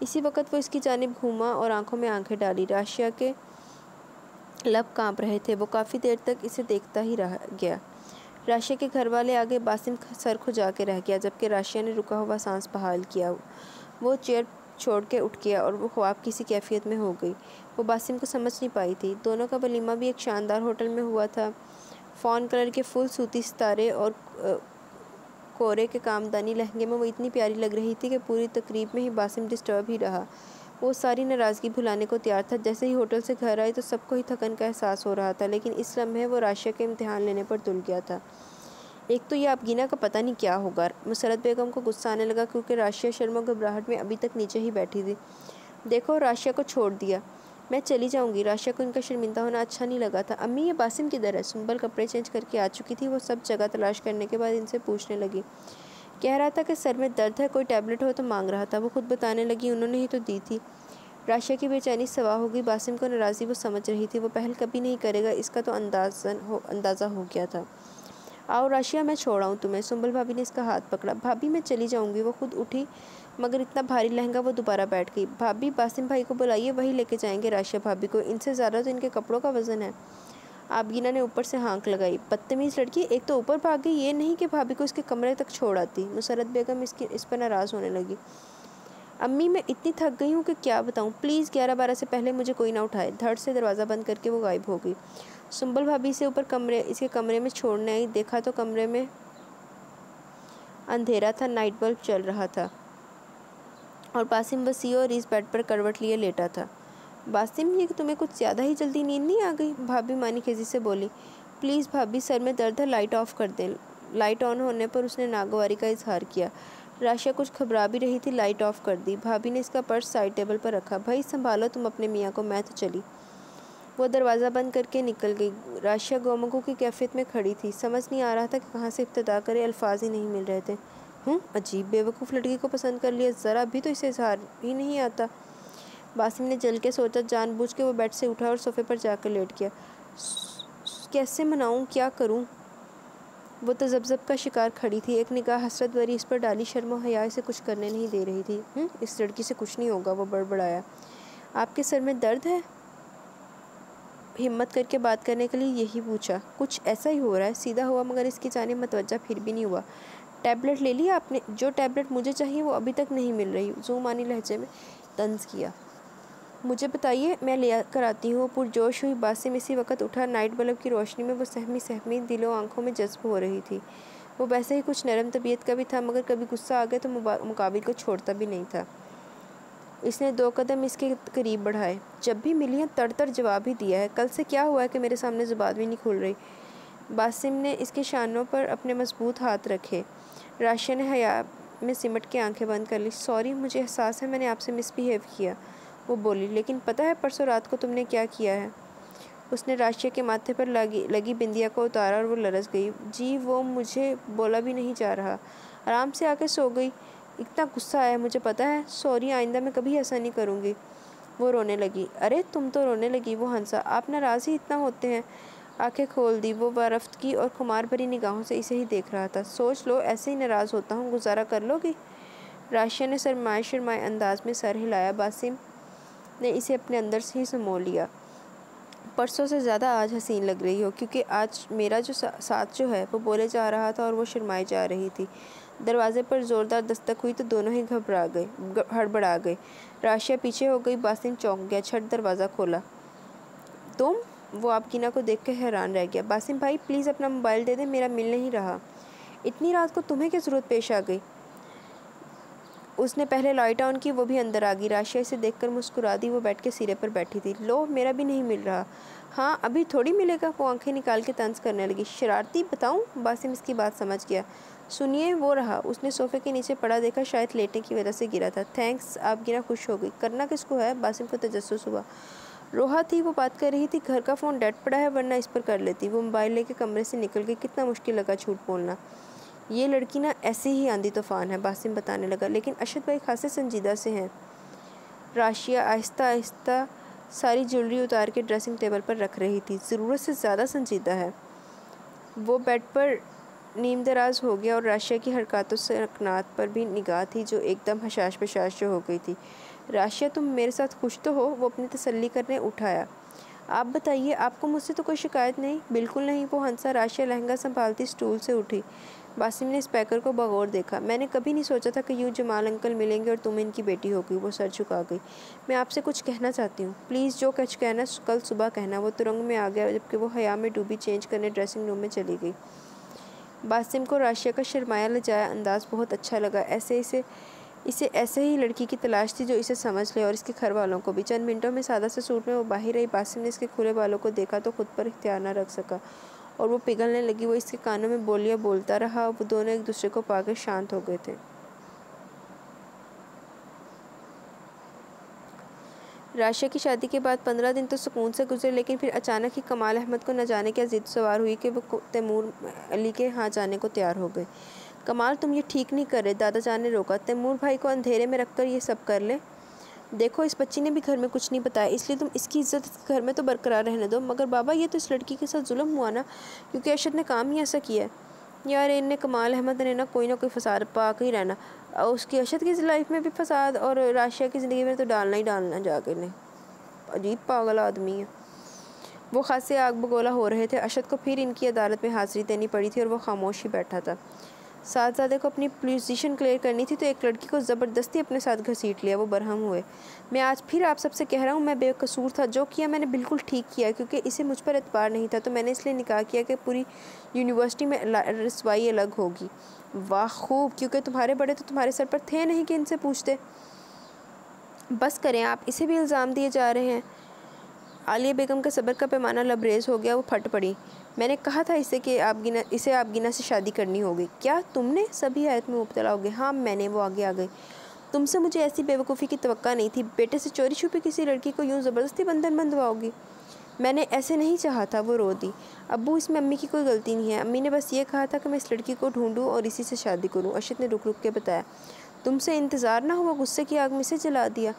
इसी वक्त वो इसकी जानिब घूमा और आंखों में आंखें डाली। राशिया के लब कांप रहे थे। वो काफ़ी देर तक इसे देखता ही रह गया। राशिया के घर वाले आगे, बासिम सर खुजा के रह गया, जबकि राशिया ने रुका हुआ सांस बहाल किया। वो चेयर छोड़ के उठ गया और वो ख्वाब की सी कैफियत में हो गई। वो बासिम को समझ नहीं पाई थी। दोनों का वलीमा भी एक शानदार होटल में हुआ था। फ़ॉन कलर के फुल सूती सितारे और कोरे के कामदानी लहंगे में वो इतनी प्यारी लग रही थी कि पूरी तकरीब में ही बासिम डिस्टर्ब ही रहा। वो सारी नाराज़गी भुलाने को तैयार था। जैसे ही होटल से घर आए तो सबको ही थकन का एहसास हो रहा था, लेकिन इस लम्हे वो राशिया के इम्तिहान लेने पर तुल गया था। एक तो ये आपगिना का पता नहीं क्या होगा। मुसरत बेगम को गुस्सा आने लगा क्योंकि राशिया शर्म और घबराहट में अभी तक नीचे ही बैठी थी। देखो, राशिया को छोड़ दिया, मैं चली जाऊंगी। राशिया को इनका शर्मिंदा होना अच्छा नहीं लगा था। अम्मी, ये बासिम किधर है? सुंबल कपड़े चेंज करके आ चुकी थी। वो सब जगह तलाश करने के बाद इनसे पूछने लगी। कह रहा था कि सर में दर्द है, कोई टैबलेट हो तो मांग रहा था। वो खुद बताने लगी, उन्होंने ही तो दी थी। राशिया की बेचैनी सवा होगी। बासिम को नाराज़ी वो समझ रही थी। वो पहल कभी नहीं करेगा, इसका तो अंदाज़ा हो गया था। आओ राशिया, मैं छोड़ आऊँ तुम्हें। सुंबल भाभी ने इसका हाथ पकड़ा। भाभी मैं चली जाऊँगी। वो खुद उठी, मगर इतना भारी लहंगा वो दोबारा बैठ गई। भाभी, बासिम भाई को बुलाइए, वही लेके जाएंगे राशिया भाभी को। इनसे ज़्यादा तो इनके कपड़ों का वज़न है। आपगिना ने ऊपर से हाँक लगाई। बदतमीज़ लड़की, एक तो ऊपर भाग गई, ये नहीं कि भाभी को इसके कमरे तक छोड़ आती। मुसरत बेगम इस पर नाराज़ होने लगी। अम्मी, मैं इतनी थक गई हूँ कि क्या बताऊँ। प्लीज़ 11-12 से पहले मुझे कोई ना उठाए। धड़ से दरवाज़ा बंद करके वो गायब हो गई। सुंबल भाभी इसे ऊपर इसके कमरे में छोड़ने आई। देखा तो कमरे में अंधेरा था, नाइट बल्ब चल रहा था और बासिम वसी और इस बेड पर करवट लिए लेटा था। बासिम, ये तुम्हें कुछ ज़्यादा ही जल्दी नींद नहीं आ गई? भाभी मानी खेजी से बोली। प्लीज़ भाभी, सर में दर्द है, लाइट ऑफ कर दें। लाइट ऑन होने पर उसने नागवारी का इजहार किया। राशिया कुछ घबरा भी रही थी। लाइट ऑफ कर दी। भाभी ने इसका पर्स साइड टेबल पर रखा। भाई संभालो तुम अपने मियाँ को, मैं तो चली। वो दरवाज़ा बंद करके निकल गई। राशिया गोमगो की कैफियत में खड़ी थी। समझ नहीं आ रहा था कि कहाँ से इब्तदा करे, अल्फाज ही नहीं मिल रहे थे। अजीब, बेवकूफ़ लड़की को पसंद कर लिया, ज़रा भी तो इसे इजहार ही नहीं आता। बासिम ने जल के सोचा। जानबूझ के वो बेड से उठा और सोफे पर जाकर लेट गया। कैसे मनाऊँ, क्या करूँ? वो तो ज़ब का शिकार खड़ी थी। एक निगाह हसरत भरी इस पर डाली। शर्म हया इसे कुछ करने नहीं दे रही थी। इस लड़की से कुछ नहीं होगा। वो बड़बड़ाया। आपके सर में दर्द है? हिम्मत करके बात करने के लिए यही पूछा। कुछ ऐसा ही हो रहा है। सीधा हुआ, मगर इसकी जानिब मतवज्जा फिर भी नहीं हुआ। टैबलेट ले लिया आपने? जो टैबलेट मुझे चाहिए वो अभी तक नहीं मिल रही। ज़ुमानी लहजे में तंज किया। मुझे बताइए, मैं ले कर आती हूँ। पुरजोश हुई। बासिम इसी वक्त उठा। नाइट बल्ब की रोशनी में वो सहमी दिलों आंखों में जज्ब हो रही थी। वो वैसे ही कुछ नरम तबीयत का भी था, मगर कभी गुस्सा आ गया तो मुकाबिल को छोड़ता भी नहीं था। इसने 2 कदम इसके करीब बढ़ाए। जब भी मिली है तड़तड़ जवाब ही दिया है। कल से क्या हुआ है कि मेरे सामने ज़ुबान भी नहीं खुल रही? बासिम ने इसके शानों पर अपने मजबूत हाथ रखे। राशिया ने हया में सिमट के आंखें बंद कर ली। सॉरी, मुझे एहसास है मैंने आपसे मिसबिहेव किया, वो बोली। लेकिन पता है परसों रात को तुमने क्या किया है? उसने राशिया के माथे पर लगी बिंदिया को उतारा और वो लरस गई। जी, वो मुझे बोला भी नहीं जा रहा। आराम से आके सो गई। इतना गुस्सा आया मुझे, पता है। सॉरी, आइंदा मैं कभी ऐसा नहीं करूँगी। वो रोने लगी। अरे तुम तो रोने लगी, वो हंसा। आप नाराज़ ही इतना होते हैं। आंखें खोल दी वो वारफ्त की और खुमार भरी निगाहों से इसे ही देख रहा था। सोच लो, ऐसे ही नाराज़ होता हूँ, गुजारा कर लोगी? राशिया ने शर्माए अंदाज में सर हिलाया। बासिम ने इसे अपने अंदर से ही समो लिया। परसों से ज़्यादा आज हसीन लग रही हो, क्योंकि आज मेरा जो साथ जो है वो बोले जा रहा था और वो शर्माई जा रही थी। दरवाजे पर ज़ोरदार दस्तक हुई तो दोनों ही हड़बड़ा गए। राशिया पीछे हो गई। बासिम चौंक गया। छट दरवाज़ा खोला। तुम? वो आपकीना को देख कर हैरान रह गया। बासिम भाई प्लीज़ अपना मोबाइल दे दे, मेरा मिल नहीं रहा। इतनी रात को तुम्हें क्या ज़रूरत पेश आ गई? उसने पहले लाइट ऑन की, वो भी अंदर आ गई। राशिया इसे देखकर मुस्कुरा दी। वो बैठ के सिरे पर बैठी थी। लो, मेरा भी नहीं मिल रहा। हाँ, अभी थोड़ी मिलेगा। वो आंखें निकाल के तंज करने लगी। शरारती, बताऊं? बासिम इसकी बात समझ गया। सुनिए, वो रहा। उसने सोफे के नीचे पड़ा देखा, शायद लेटने की वजह से गिरा था। थैंक्स। आप गिरा खुश हो गई। करना किसको है? बासिम को तजस्सुस हुआ। रोहा थी, वो बात कर रही थी। घर का फ़ोन डेड पड़ा है, वरना इस पर कर लेती। वो मोबाइल लेके कमरे से निकल गई। कितना मुश्किल लगा झूठ बोलना। ये लड़की ना ऐसी ही आंधी तूफान है, बासिम बताने लगा। लेकिन अरशद भाई खासे संजीदा से हैं। राशिया आहिस्ता आहिस्ता सारी ज्वेलरी उतार के ड्रेसिंग टेबल पर रख रही थी। ज़रूरत से ज़्यादा संजीदा है। वो बेड पर नीम दराज हो गया और राशिया की हरकतों से रकनात पर भी निगाह थी जो एकदम हशाश बशाश जो हो गई थी। राशिया, तुम मेरे साथ खुश तो हो? वो अपनी तसल्ली करने उठाया। आप बताइए, आपको मुझसे तो कोई शिकायत नहीं? बिल्कुल नहीं, वो हंसा। राशिया लहंगा संभालती स्टूल से उठी। बासिम ने स्पीकर को बगौर देखा। मैंने कभी नहीं सोचा था कि यूँ जमाल अंकल मिलेंगे और तुम इनकी बेटी हो गई। वो सर झुका गई। मैं आपसे कुछ कहना चाहती हूँ। प्लीज़, जो कुछ कहना कल सुबह कहना। वो तुरंग में आ गया जबकि वो हया में डूबी चेंज करने ड्रेसिंग रूम में चली गई। बासिम को राशिया का शर्माया लजाया अंदाज़ बहुत अच्छा लगा। इसे ऐसे ही लड़की की तलाश थी जो इसे समझ ले, और इसके घर वालों को भी। चंद मिनटों में सादा से सूट में वो बाहर आई। बासिम ने इसके खुले बालों को देखा तो खुद पर इख्तियार न रख सका और वो पिघलने लगी। वो इसके कानों में बोलियां बोलता रहा। वो दोनों एक दूसरे को पाकर शांत हो गए थे। राशिया की शादी के बाद 15 दिन तो सुकून से गुजरे, लेकिन फिर अचानक ही कमाल अहमद को न जाने क्या जिद सवार हुई कि वो तैमूर अली के यहाँ जाने को तैयार हो गए। कमाल, तुम ये ठीक नहीं कर रहे, दादा जान ने रोका। तैमूर भाई को अंधेरे में रखकर ये सब कर ले? देखो, इस बच्ची ने भी घर में कुछ नहीं बताया, इसलिए तुम इसकी इज्जत घर में तो बरकरार रहने दो। मगर बाबा, ये तो इस लड़की के साथ जुल्म हुआ ना, क्योंकि अरशद ने काम ही ऐसा किया है। यार, इनने कमाल अहमद ने ना कोई फसाद पाक ही रहना। उसकी अरशद की लाइफ में भी फसाद और राशिया की ज़िंदगी में तो डालना ही डालना जाके ने। अजीब पागल आदमी है। वो खासे आग बगोला हो रहे थे। अरशद को फिर इनकी अदालत में हाजिरी देनी पड़ी थी और वो खामोश ही बैठा था। साहबजादे को अपनी पोजीशन क्लियर करनी थी तो एक लड़की को ज़बरदस्ती अपने साथ घसीट लिया। वो बरहम हुए। मैं आज फिर आप सबसे कह रहा हूँ, मैं बेकसूर था। जो किया मैंने बिल्कुल ठीक किया, क्योंकि इसे मुझ पर एतबार नहीं था, तो मैंने इसलिए निकाह किया कि पूरी यूनिवर्सिटी में रसवाई अलग होगी। वाह खूब, क्योंकि तुम्हारे बड़े तो तुम्हारे सर पर थे नहीं कि इनसे पूछते। बस करें आप, इसे भी इल्ज़ाम दिए जा रहे हैं। आलिया बेगम का सब्र का पैमाना लबरेज हो गया। वो फट पड़ी। मैंने कहा था इसे आपगिना से शादी करनी होगी। क्या तुमने? सभी हैरत में मुब्तला हो गए। हाँ मैंने। वो आगे आ गई। तुमसे मुझे ऐसी बेवकूफ़ी की तवक्का नहीं थी। बेटे से चोरी छुपी किसी लड़की को यूँ ज़बरदस्ती बंधन बंधवाओगी? मैंने ऐसे नहीं चाहा था। वो रो दी। अब्बू, इसमें अम्मी की कोई गलती नहीं है। अम्मी ने बस ये कहा था कि मैं इस लड़की को ढूंढूं और इसी से शादी करूं। अरशद ने रुक रुक के बताया। तुमसे इंतज़ार ना हुआ? गुस्से की आग में से जला दिया।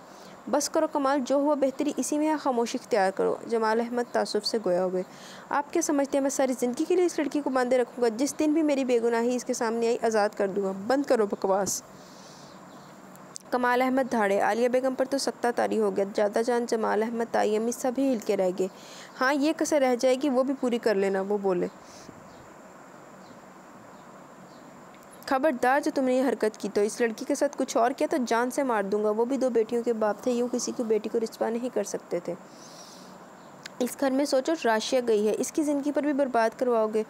बस करो कमाल, जो हुआ बेहतरी इसी में खामोशी इख्तियार करो। जमाल अहमद तासुब से गोया हुए। आप क्या समझते हैं मैं सारी ज़िंदगी के लिए इस लड़की को बांधे रखूँगा? जिस दिन भी मेरी बेगुनाही इसके सामने आई, आज़ाद कर दूँगा। बंद करो बकवास। कमाल अहमद धाड़े। आलिया बेगम पर तो सख्ता तारी हो गया। ज़्यादा जान, जमाल अहमद, ताई अम्मी सभी हिल के रह गए। हाँ, ये कसर रह जाएगी, वो भी पूरी कर लेना। वो बोले। खबरदार, जो तुमने ये हरकत की तो इस लड़की के साथ कुछ और किया तो जान से मार दूंगा। वो भी 2 बेटियों के बाप थे, यूँ किसी की बेटी को रिश्ता नहीं कर सकते थे। इस घर में सोचो, राशिया गई है, इसकी ज़िंदगी पर भी बर्बाद करवाओगे।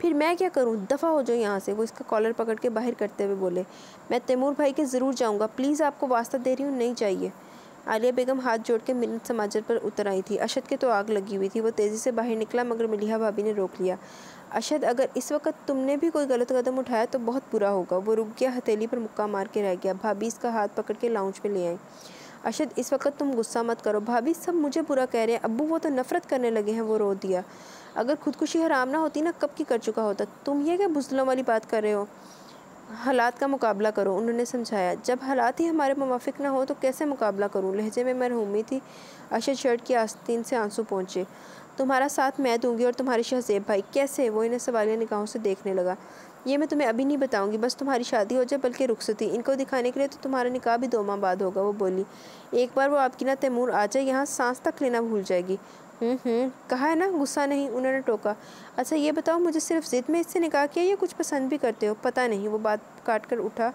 फिर मैं क्या करूं? दफ़ा हो जाओ यहाँ से। वो इसका कॉलर पकड़ के बाहर करते हुए बोले। मैं तैमूर भाई के ज़रूर जाऊँगा, प्लीज़ आपको वास्ता दे रही हूँ, नहीं चाहिए। आलिया बेगम हाथ जोड़ के मिन्नत समाजर पर उतर आई थी। अरशद के तो आग लगी हुई थी। वो तेज़ी से बाहर निकला मगर मलिहा भाभी ने रोक लिया। अशद, अगर इस वक्त तुमने भी कोई गलत कदम उठाया तो बहुत बुरा होगा। वो रुक गया, हथेली पर मुक्का मार के रह गया। भाभी इसका हाथ पकड़ के लाउंज में ले आई। अशद, इस वक्त तुम गुस्सा मत करो। भाभी सब मुझे बुरा कह रहे हैं। अब्बू वो तो नफरत करने लगे हैं। वो रो दिया। अगर खुदकुशी हराम ना होती ना कब की कर चुका होता। तुम ये क्या बुज़दिलों वाली बात कर रहे हो? हालात का मुकाबला करो, उन्होंने समझाया। जब हालात ही हमारे मुवाफिक ना हो तो कैसे मुकाबला करूं? लहजे में मरहूमी थी। अशद शर्ट की आस्तीन से आंसू पहुँचे। तुम्हारा साथ मैं दूंगी और तुम्हारे शहज़ेब भाई। कैसे? वो इन्हें सवालिया निगाहों से देखने लगा। ये मैं तुम्हें अभी नहीं बताऊंगी, बस तुम्हारी शादी हो जाए, बल्कि रुखसती। इनको दिखाने के लिए तो तुम्हारा निकाह भी 2 माह बाद होगा। वो बोली, एक बार वो आपकी ना तैमूर आ जाए यहाँ सांस तक लेना भूल जाएगी। कहा है ना गुस्सा नहीं, उन्होंने टोका। अच्छा ये बताओ, मुझे सिर्फ ज़िद में इससे निकाह किया या कुछ पसंद भी करते हो? पता नहीं। वो बात काट कर उठा।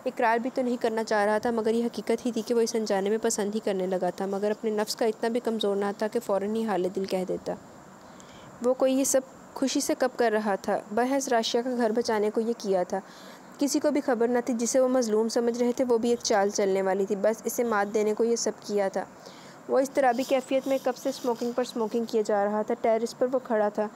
इकरार भी तो नहीं करना चाह रहा था, मगर ये हकीकत ही थी कि वो इस अनजाने में पसंद ही करने लगा था, मगर अपने नफ्स का इतना भी कमज़ोर ना था कि फ़ौरन ही हाल दिल कह देता। वो कोई ये सब खुशी से कब कर रहा था? बहस राशिया का घर बचाने को ये किया था। किसी को भी खबर न थी। जिसे वो मज़लूम समझ रहे थे वो भी एक चाल चलने वाली थी। बस इसे मात देने को ये सब किया था। वो इस तरह भी कैफियत में कब से स्मोकिंग पर स्मोकिंग किया जा रहा था। टेरेस पर वो खड़ा था।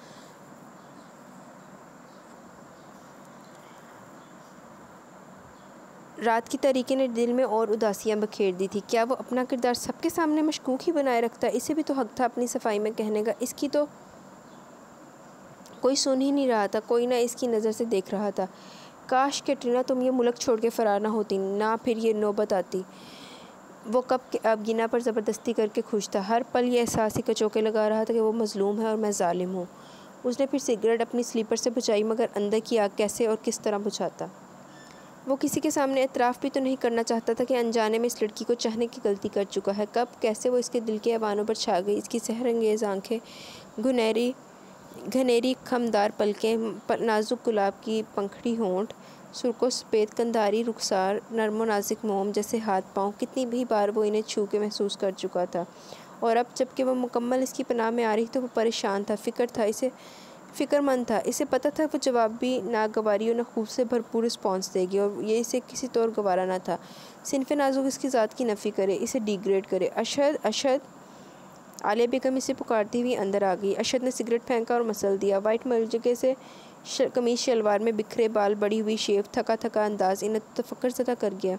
रात की तारीकी ने दिल में और उदासियां बखेर दी थी। क्या वो अपना किरदार सबके सामने मशकूक ही बनाए रखता? इसे भी तो हक था अपनी सफाई में कहने का। इसकी तो कोई सुन ही नहीं रहा था, कोई ना इसकी नज़र से देख रहा था। काश कैटरीना तुम ये मुल्क छोड़ के फ़रार ना होती, ना फिर ये नौबत आती। वो कब अब गिना पर ज़बरदस्ती करके खुश था। हर पल ये एहसास ही कचौके लगा रहा था कि वो मज़लूम है और मैं ज़ालिम हूँ। उसने फिर सिगरेट अपनी स्लीपर से बुझाई, मगर अंदर की आग कैसे और किस तरह बुझाता? वो किसी के सामने एतराफ़ भी तो नहीं करना चाहता था कि अनजाने में इस लड़की को चाहने की गलती कर चुका है। कब कैसे वो इसके दिल के ऐवानों पर छा गई। इसकी सहरंगेज़ आँखें, घनेरी खमदार पलकें, नाजुक गुलाब की पंखड़ी होंठ, सुर्खो सफ़ेद कंधारी रुखसार, नरमो नाजुक मोम जैसे हाथ पाँव। कितनी भी बार वो इन्हें छू के महसूस कर चुका था, और अब जबकि वो मुकम्मल इसकी पनाह में आ रही तो वो परेशान था, फ़िक्रमंद था। इसे पता था वो जवाबी नागवारी और नखूब से भरपूर रिस्पॉन्स देगी, और ये इसे किसी तौर गवारा ना था। सिनफ़े नाजुक इसकी ज़ात की नफ़ी करे, इसे डिग्रेड करे। अशद, अशद! आलिया बेगम इसे पुकारती हुई अंदर आ गई। अशद ने सिगरेट फेंका और मसल दिया। वाइट मलजके से कमीज शलवार में बिखरे बाल, बढ़ी हुई शेव, थका थका अंदाज इन्हें तो तफक्कर ज़दा कर गया।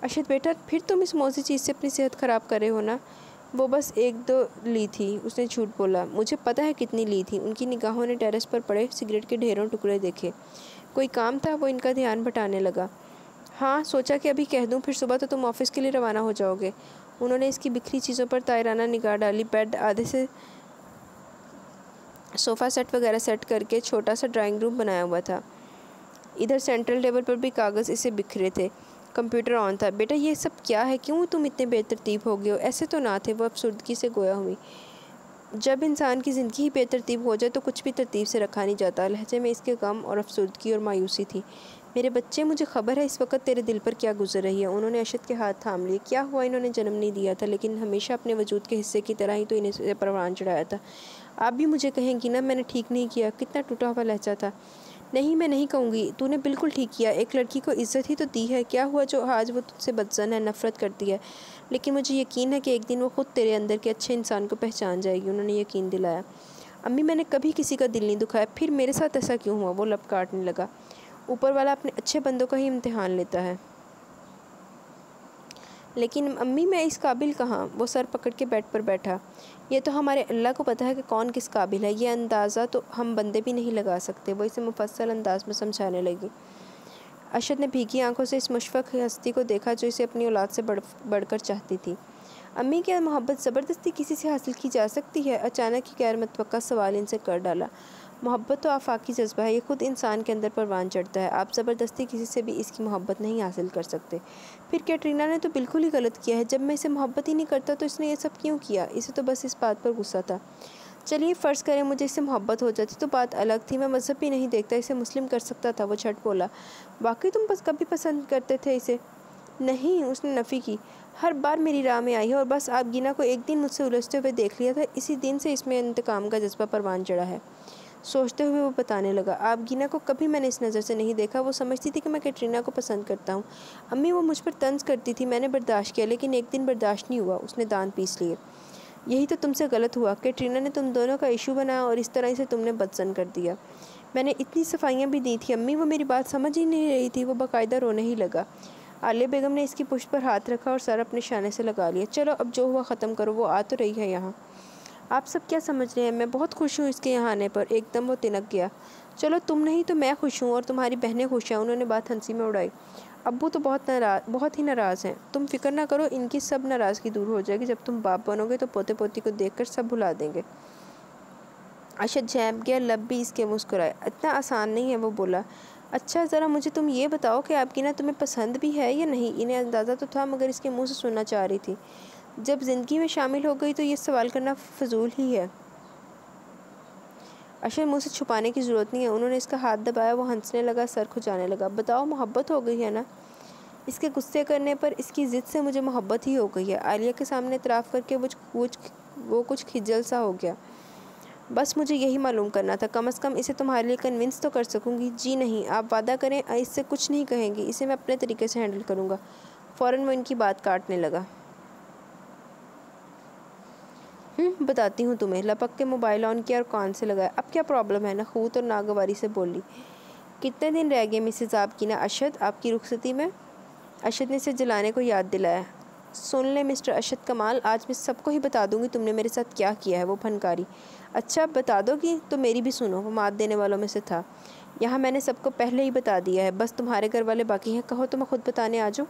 अशद बेटा, फिर तुम इस मौजी चीज़ से अपनी सेहत ख़राब कर रहे हो ना? वो बस 1-2 ली थी, उसने झूठ बोला। मुझे पता है कितनी ली थी। उनकी निगाहों ने टेरेस पर पड़े सिगरेट के ढेरों टुकड़े देखे। कोई काम था? वो इनका ध्यान बटाने लगा। हाँ, सोचा कि अभी कह दूँ, फिर सुबह तो तुम ऑफ़िस के लिए रवाना हो जाओगे। उन्होंने इसकी बिखरी चीज़ों पर तायराना निगाह डाली। बेड आधे से सोफ़ा सेट वगैरह सेट करके छोटा सा ड्राइंग रूम बनाया हुआ था। इधर सेंट्रल टेबल पर भी कागज़ इसे बिखरे थे। कंप्यूटर ऑन था। बेटा ये सब क्या है? क्यों तुम इतने बेतरतीब हो गए हो? ऐसे तो ना थे। वो अफसुर्दगी से गोया हुई। जब इंसान की ज़िंदगी ही बेतरतीब हो जाए तो कुछ भी तरतीब से रखा नहीं जाता। लहजे में इसके गम और अफसुर्दगी और मायूसी थी। मेरे बच्चे, मुझे खबर है इस वक्त तेरे दिल पर क्या गुजर रही है। उन्होंने अशद के हाथ थाम लिए। क्या हुआ? इन्होंने जन्म नहीं दिया था, लेकिन हमेशा अपने वजूद के हिस्से की तरह ही तो इन्हें परवान चढ़ाया था। आप भी मुझे कहेंगी ना मैंने ठीक नहीं किया? कितना टूटा हुआ लहजा था। नहीं, मैं नहीं कहूँगी। तूने बिल्कुल ठीक किया। एक लड़की को इज़्ज़त ही तो दी है। क्या हुआ जो आज वो तुझसे बदज़न है, नफ़रत करती है? लेकिन मुझे यकीन है कि एक दिन वो ख़ुद तेरे अंदर के अच्छे इंसान को पहचान जाएगी। उन्होंने यकीन दिलाया। अम्मी, मैंने कभी किसी का दिल नहीं दुखाया, फिर मेरे साथ ऐसा क्यों हुआ? वो लब काटने लगा। ऊपर वाला अपने अच्छे बंदों का ही इम्तिहान लेता है। लेकिन अम्मी, मैं इस काबिल कहाँ? वो सर पकड़ के बेड पर बैठा। ये तो हमारे अल्लाह को पता है कि कौन किस काबिल है। ये अंदाज़ा तो हम बंदे भी नहीं लगा सकते। वो इसे मुफस्सल अंदाज में समझाने लगी। अशद ने भीगी आंखों से इस मुशफ़क़ हस्ती को देखा जो इसे अपनी औलाद से बढ़कर चाहती थी। अम्मी, क्या मोहब्बत ज़बरदस्ती किसी से हासिल की जा सकती है? अचानक ही गैर मुतवक्का सवाल इनसे कर डाला। मोहब्बत तो आफाकी जज्बा है, ये खुद इंसान के अंदर परवान चढ़ता है। आप ज़बरदस्ती किसी से भी इसकी मोहब्बत नहीं हासिल कर सकते। फिर कैटरीना ने तो बिल्कुल ही गलत किया है। जब मैं इसे मोहब्बत ही नहीं करता तो इसने ये सब क्यों किया? इसे तो बस इस बात पर गुस्सा था। चलिए फ़र्ज़ करें मुझे इससे मोहब्बत हो जाती तो बात अलग थी। मैं मज़हब भी नहीं देखता, इसे मुस्लिम कर सकता था। वो झट बोला। वाकई तुम बस कभी पसंद करते थे इसे? नहीं, उसने नफ़ी की। हर बार मेरी राह में आई है, और बस आप गिना को एक दिन मुझसे उलझते हुए देख लिया था, इसी दिन से इसमें इंतकाम का जज्बा परवान चढ़ा है। सोचते हुए वो बताने लगा। आप गिना को कभी मैंने इस नज़र से नहीं देखा। वो समझती थी कि मैं कैटरीना को पसंद करता हूँ। अम्मी, वो मुझ पर तंज करती थी, मैंने बर्दाश्त किया, लेकिन एक दिन बर्दाश्त नहीं हुआ। उसने दांत पीस लिए। यही तो तुमसे गलत हुआ। कैटरीना ने तुम दोनों का इशू बनाया और इस तरह इसे तुमने बदसन कर दिया। मैंने इतनी सफाइयाँ भी दी थी अम्मी, वो मेरी बात समझ ही नहीं रही थी। वो बाकायदा रोने ही लगा। आलिया बेगम ने इसकी पुश्त पर हाथ रखा और सर अपने शाने से लगा लिया। चलो अब जो हुआ ख़त्म करो, वो आ तो रही है यहाँ। आप सब क्या समझ रहे हैं? मैं बहुत खुश हूँ इसके यहाँ आने पर। एकदम वो तिनक गया। चलो तुम नहीं तो मैं खुश हूँ और तुम्हारी बहनें खुश हैं। उन्होंने बात हंसी में उड़ाई। अब्बू तो बहुत ही नाराज़ हैं। तुम फिक्र ना करो, इनकी सब नाराज़गी दूर हो जाएगी। जब तुम बाप बनोगे तो पोते पोती को देखकर सब भुला देंगे। अशद झैप गया, लब भी इसके मुस्कुराए। इतना आसान नहीं है, वो बोला। अच्छा ज़रा मुझे तुम ये बताओ कि आपकी ना तुम्हें पसंद भी है या नहीं? इन्हें अंदाज़ा तो था मगर इसके मुंह से सुनना चाह रही थी। जब ज़िंदगी में शामिल हो गई तो ये सवाल करना फजूल ही है। अशद मुँह से छुपाने की ज़रूरत नहीं है। उन्होंने इसका हाथ दबाया। वो हंसने लगा, सर खुजाने लगा। बताओ, मोहब्बत हो गई है ना? इसके गुस्से करने पर इसकी ज़िद से मुझे मोहब्बत ही हो गई है। आलिया के सामने इतराफ़ करके वो कुछ खिजल सा हो गया। बस मुझे यही मालूम करना था। कम से कम इसे तुम्हारे लिए कन्विंस तो कर सकूंगी। जी नहीं, आप वादा करें इससे कुछ नहीं कहेंगी। इसे मैं अपने तरीके से हैंडल करूँगा। फ़ौरन वो इनकी बात काटने लगा। बताती हूँ तुम्हें। लपक के मोबाइल ऑन किया और कान से लगाया। अब क्या प्रॉब्लम है? नखूत और नागवारी से बोली। कितने दिन रह गए मिसेज आपकी ना अशद, आपकी रुखसती में? अशद ने इसे जलाने को याद दिलाया। सुन ले मिस्टर अशद कमाल, आज मैं सबको ही बता दूंगी तुमने मेरे साथ क्या किया है। वो फनकारी। अच्छा बता दोगी तो मेरी भी सुनो। वो मात देने वालों में से था। यहाँ मैंने सबको पहले ही बता दिया है, बस तुम्हारे घर वाले बाकी हैं। कहो तो मैं खुद बताने आ जाऊँ,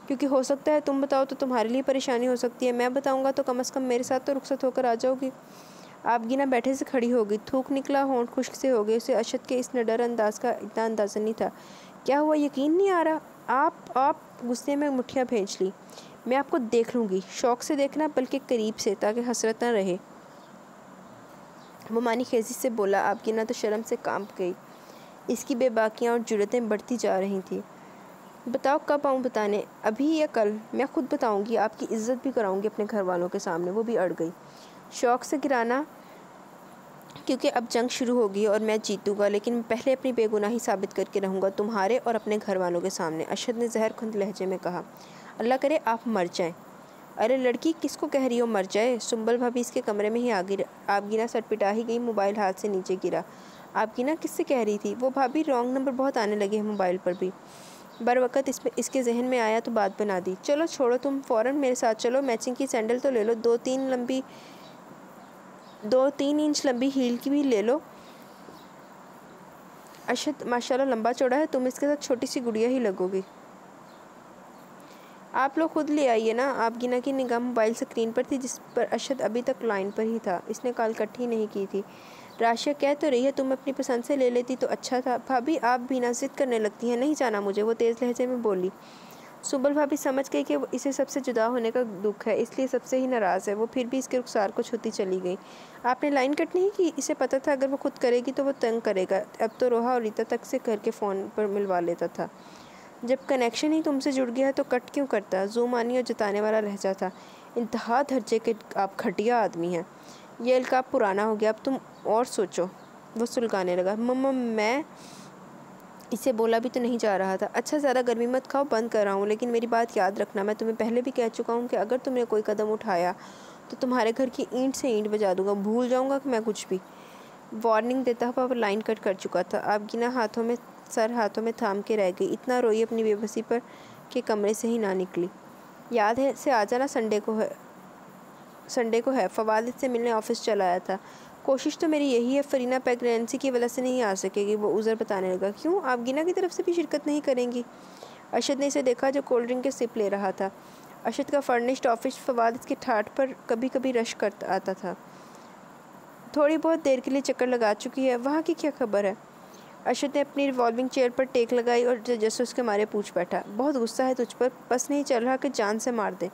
क्योंकि हो सकता है तुम बताओ तो तुम्हारे लिए परेशानी हो सकती है। मैं बताऊँगा तो कम से कम मेरे साथ तो रुखसत होकर आ जाओगी। आप गिना बैठे से खड़ी हो गई। थूक निकला, होंठ खुश्क से हो गए। उसे अशद के इस निडर अंदाज का इतना अंदाज़ा नहीं था। क्या हुआ? यकीन नहीं आ रहा? आप गुस्से में मुठ्ठियाँ भींच ली। मैं आपको देख लूँगी। शौक़ से देखना, बल्कि करीब से, ताकि हसरत न रहे। वो मानी खेजी से बोला। आपकी ना तो शर्म से कांप गई। इसकी बेबाकियाँ और जुर्रतें बढ़ती जा रही थी। बताओ कब आऊँ बताने? अभी या कल? मैं खुद बताऊँगी। आपकी इज्जत भी कराऊँगी अपने घर वालों के सामने। वो भी अड़ गई। शौक़ से गिराना, क्योंकि अब जंग शुरू होगी और मैं जीतूंगा, लेकिन मैं पहले अपनी बेगुनाही साबित करके रहूँगा तुम्हारे और अपने घर वालों के सामने। अशद ने जहरखुंद लहजे में कहा। अल्लाह करे आप मर जाएं। अरे लड़की, किसको कह रही हो मर जाए? सुंबल भाभी इसके कमरे में ही आ गिर। आपगीना सटपिटा ही गई। मोबाइल हाथ से नीचे गिरा। आपगीना किससे कह रही थी? वो भाभी रॉन्ग नंबर बहुत आने लगे हैं मोबाइल पर भी। बर वक़्त इसके जहन में आया तो बात बना दी। चलो छोड़ो, तुम फ़ौरन मेरे साथ चलो। मैचिंग की सैंडल तो ले लो। 2-3 इंच लंबी हील की भी ले लो। अशद माशाल्लाह लंबा चौड़ा है। तुम इसके साथ छोटी सी गुड़िया ही लगोगी। आप लोग खुद ले आइए ना। आप गिना की निगाह मोबाइल स्क्रीन पर थी, जिस पर अशद अभी तक लाइन पर ही था। इसने कॉल कट ही नहीं की थी। राशिया कह तो रही है तुम अपनी पसंद से ले लेती तो अच्छा था। भाभी आप भी ना जिद करने लगती हैं। नहीं जाना मुझे, वो तेज़ लहजे में बोली। सुबल भाभी समझ गई कि इसे सबसे जुदा होने का दुख है, इसलिए सबसे ही नाराज़ है। वो फिर भी इसके रुखसार को छूती चली गई। आपने लाइन कट नहीं की? इसे पता था अगर वो खुद करेगी तो वो तंग करेगा। अब तो रोहा और रीता तक से घर के फ़ोन पर मिलवा लेता था। जब कनेक्शन ही तुमसे जुड़ गया है तो कट क्यों करता? जूम आनी और जताने वाला लहजा था। इंतहा दर्जे के आप घटिया आदमी हैं। ये अलकाब पुराना हो गया, अब तुम और सोचो। वो सुलगाने लगा। मम्मा मैं इसे बोला भी तो नहीं जा रहा था। अच्छा ज़्यादा गर्मी मत खाओ, बंद कर रहा हूँ, लेकिन मेरी बात याद रखना। मैं तुम्हें पहले भी कह चुका हूँ कि अगर तुमने कोई कदम उठाया तो तुम्हारे घर की ईंट से ईंट बजा दूँगा। भूल जाऊँगा कि मैं कुछ भी। वार्निंग देता हुआ वो लाइन कट कर चुका था। आप गिना सर हाथों में थाम के रह गई। इतना रोई अपनी बेबसी पर कि कमरे से ही ना निकली। याद है से आ जाना, संडे को है। फवाद से मिलने ऑफिस चला आया था। कोशिश तो मेरी यही है। फरीना प्रेगनेंसी की वजह से नहीं आ सकेगी। वो उज़र बताने लगा। क्यों? आप गिना की तरफ से भी शिरकत नहीं करेंगी? अशद ने इसे देखा जो कोल्ड ड्रिंक के सिप ले रहा था। अशद का फर्निश्ड ऑफिस फवाद इसके ठाठ पर कभी कभी रश कर आता था। थोड़ी बहुत देर के लिए चक्कर लगा चुकी है। वहाँ की क्या खबर है? अशद ने अपनी रिवॉल्विंग चेयर पर टेक लगाई और जसूस के मारे पूछ बैठा। बहुत गुस्सा है तुझ पर, बस नहीं चल रहा कि जान से मार दे।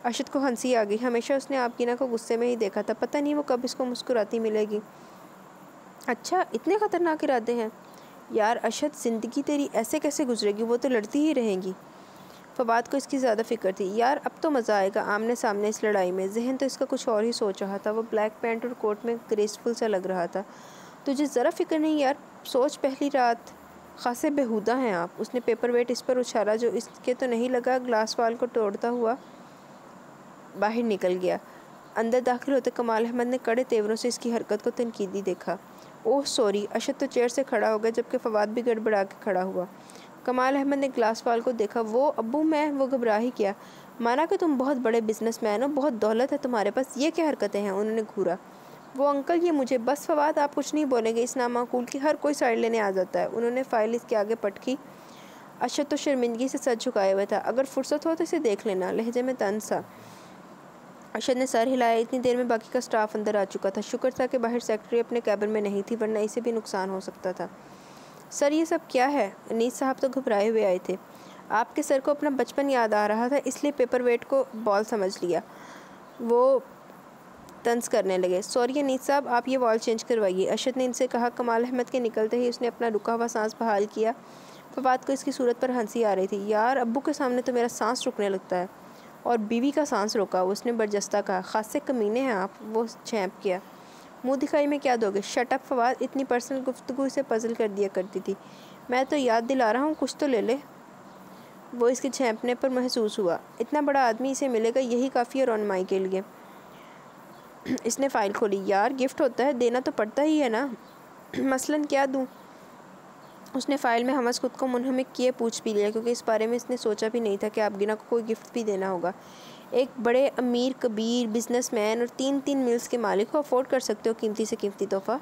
अशद को हंसी आ गई। हमेशा उसने आपकीना को गुस्से में ही देखा था। पता नहीं वो कब इसको मुस्कुराती मिलेगी। अच्छा इतने ख़तरनाक इरादे हैं? यार अशद, ज़िंदगी तेरी ऐसे कैसे गुजरेगी? वो तो लड़ती ही रहेंगी। फवाद को इसकी ज़्यादा फिक्र थी। यार अब तो मज़ा आएगा आमने सामने इस लड़ाई में। जहन तो इसका कुछ और ही सोच रहा था। वो ब्लैक पैंट और कोट में ग्रेसफुल सा लग रहा था। तुझे ज़रा फिक्र नहीं यार? सोच पहली रात। खासे बेहुदा हैं आप। उसने पेपर वेट इस पर उछाला जो इसके तो नहीं लगा। ग्लास वाल को तोड़ता हुआ बाहर निकल गया। अंदर दाखिल होते कमाल अहमद ने कड़े तेवरों से इसकी हरकत को तनकीदी देखा। Oh sorry. अशद तो चेयर से खड़ा हो गया जबकि फवाद भी गड़बड़ा के खड़ा हुआ। कमाल अहमद ने ग्लास वाल को देखा। वो अब्बू मैं, वो घबरा ही किया। माना कि तुम बहुत बड़े बिजनेसमैन हो, बहुत दौलत है तुम्हारे पास, ये क्या हरकतें हैं? उन्होंने घूरा। वो अंकल ये मुझे बस। फवाद आप कुछ नहीं बोलेंगे, इस नामाकूल की हर कोई साइड लेने आ जाता है। उन्होंने फाइल इसके आगे पटकी। अशद तो शर्मिंदगी से सर झुकाए हुआ था। अगर फुर्सत हो तो इसे देख लेना, लहजे में तंज सा। अशद ने सर हिलाया। इतनी देर में बाकी का स्टाफ अंदर आ चुका था। शुक्र था कि बाहर सेक्रेटरी अपने कैबिन में नहीं थी, वरना इसे भी नुकसान हो सकता था। सर ये सब क्या है? अनीस साहब तो घबराए हुए आए थे। आपके सर को अपना बचपन याद आ रहा था, इसलिए पेपर वेट को बॉल समझ लिया। वो तंज करने लगे। सॉरी अनीस साहब, आप ये वॉल चेंज करवाइए, अशद ने इनसे कहा। कमाल अहमद के निकलते ही उसने अपना रुका हुआ सांस बहाल किया। फवाद को इसकी सूरत पर हंसी आ रही थी। यार अब्बू के सामने तो मेरा सांस रुकने लगता है। और बीवी का सांस रोका, उसने बरजस्ता कहा। खासे कमीने हैं आप। वो छैंप किया। मुंह दिखाई में क्या दोगे? शट अप फवाद, इतनी पर्सनल गुफ्तगू इसे पजल कर दिया करती थी। मैं तो याद दिला रहा हूँ, कुछ तो ले ले। वो इसके छेंपने पर महसूस हुआ। इतना बड़ा आदमी इसे मिलेगा, यही काफ़ी है रोनमाई के लिए। इसने फ़ाइल खोली। यार गिफ्ट होता है, देना तो पड़ता ही है ना। मसलन क्या दूँ? उसने फ़ाइल में हमस खुद को मुनहमिक किए पूछ भी लिया, क्योंकि इस बारे में इसने सोचा भी नहीं था कि आबगिना को कोई गिफ्ट भी देना होगा। एक बड़े अमीर कबीर बिजनेसमैन और 3 मिल्स के मालिक को अफोर्ड कर सकते हो कीमती से कीमती तोहफ़ा।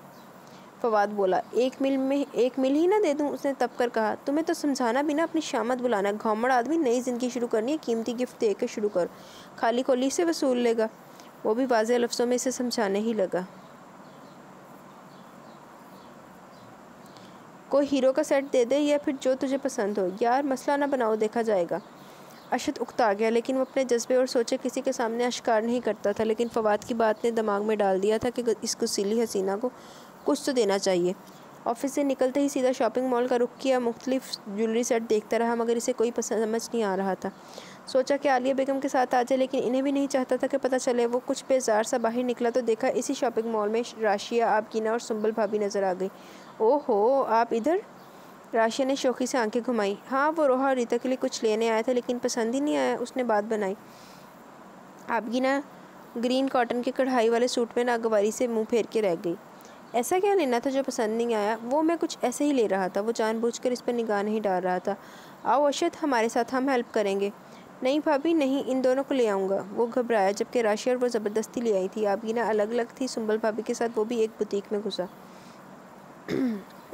फवाद बोला। 1 मिल ही ना दे दूँ? उसने तब कर कहा। तुम्हें तो समझाना भी ना, अपनी शामत बुलाना। घोमड़ आदमी, नई ज़िंदगी शुरू करनी है, कीमती गिफ्ट दे के शुरू करो, खाली खोली से वसूल लेगा। वो भी वाज़ेह लफ्ज़ों में इसे समझाने ही लगा। कोई हीरो का सेट दे दे या फिर जो तुझे पसंद हो। यार मसला ना बनाओ, देखा जाएगा। अशद उकता गया, लेकिन वो अपने जज्बे और सोचे किसी के सामने अश्कार नहीं करता था। लेकिन फवाद की बात ने दिमाग में डाल दिया था कि इस गुस्सीली हसीना को कुछ तो देना चाहिए। ऑफिस से निकलते ही सीधा शॉपिंग मॉल का रुख किया। मुख्तलिफ ज्वेलरी सेट देखता रहा, मगर इसे कोई समझ नहीं आ रहा था। सोचा कि आलिया बेगम के साथ आ जाए, लेकिन इन्हें भी नहीं चाहता था कि पता चले। वो कुछ बेजार सा बाहर निकला तो देखा इसी शॉपिंग मॉल में राशिया, आबगिना और सुंबल भाभी नज़र आ गई। ओहो, आप इधर? राशिया ने शौकी से आंखें घुमाई। हाँ, वो रोहा और रीता के लिए कुछ लेने आया था, लेकिन पसंद ही नहीं आया। उसने बात बनाई। आबगिना ग्रीन कॉटन के कढ़ाई वाले सूट में नागवारी से मुंह फेर के रह गई। ऐसा क्या लेना था जो पसंद नहीं आया? वो मैं कुछ ऐसे ही ले रहा था। वो जानबूझकर इस पर निगाह नहीं डाल रहा था। आओ अशद, हमारे साथ, हम हेल्प करेंगे। नहीं भाभी नहीं, इन दोनों को ले आऊँगा। वो घबराया, जबकि राशिया और वो ज़बरदस्ती ले आई थी। आबगिना अलग अलग थी सुंबल भाभी के साथ। वो भी एक बुटीक में घुसा।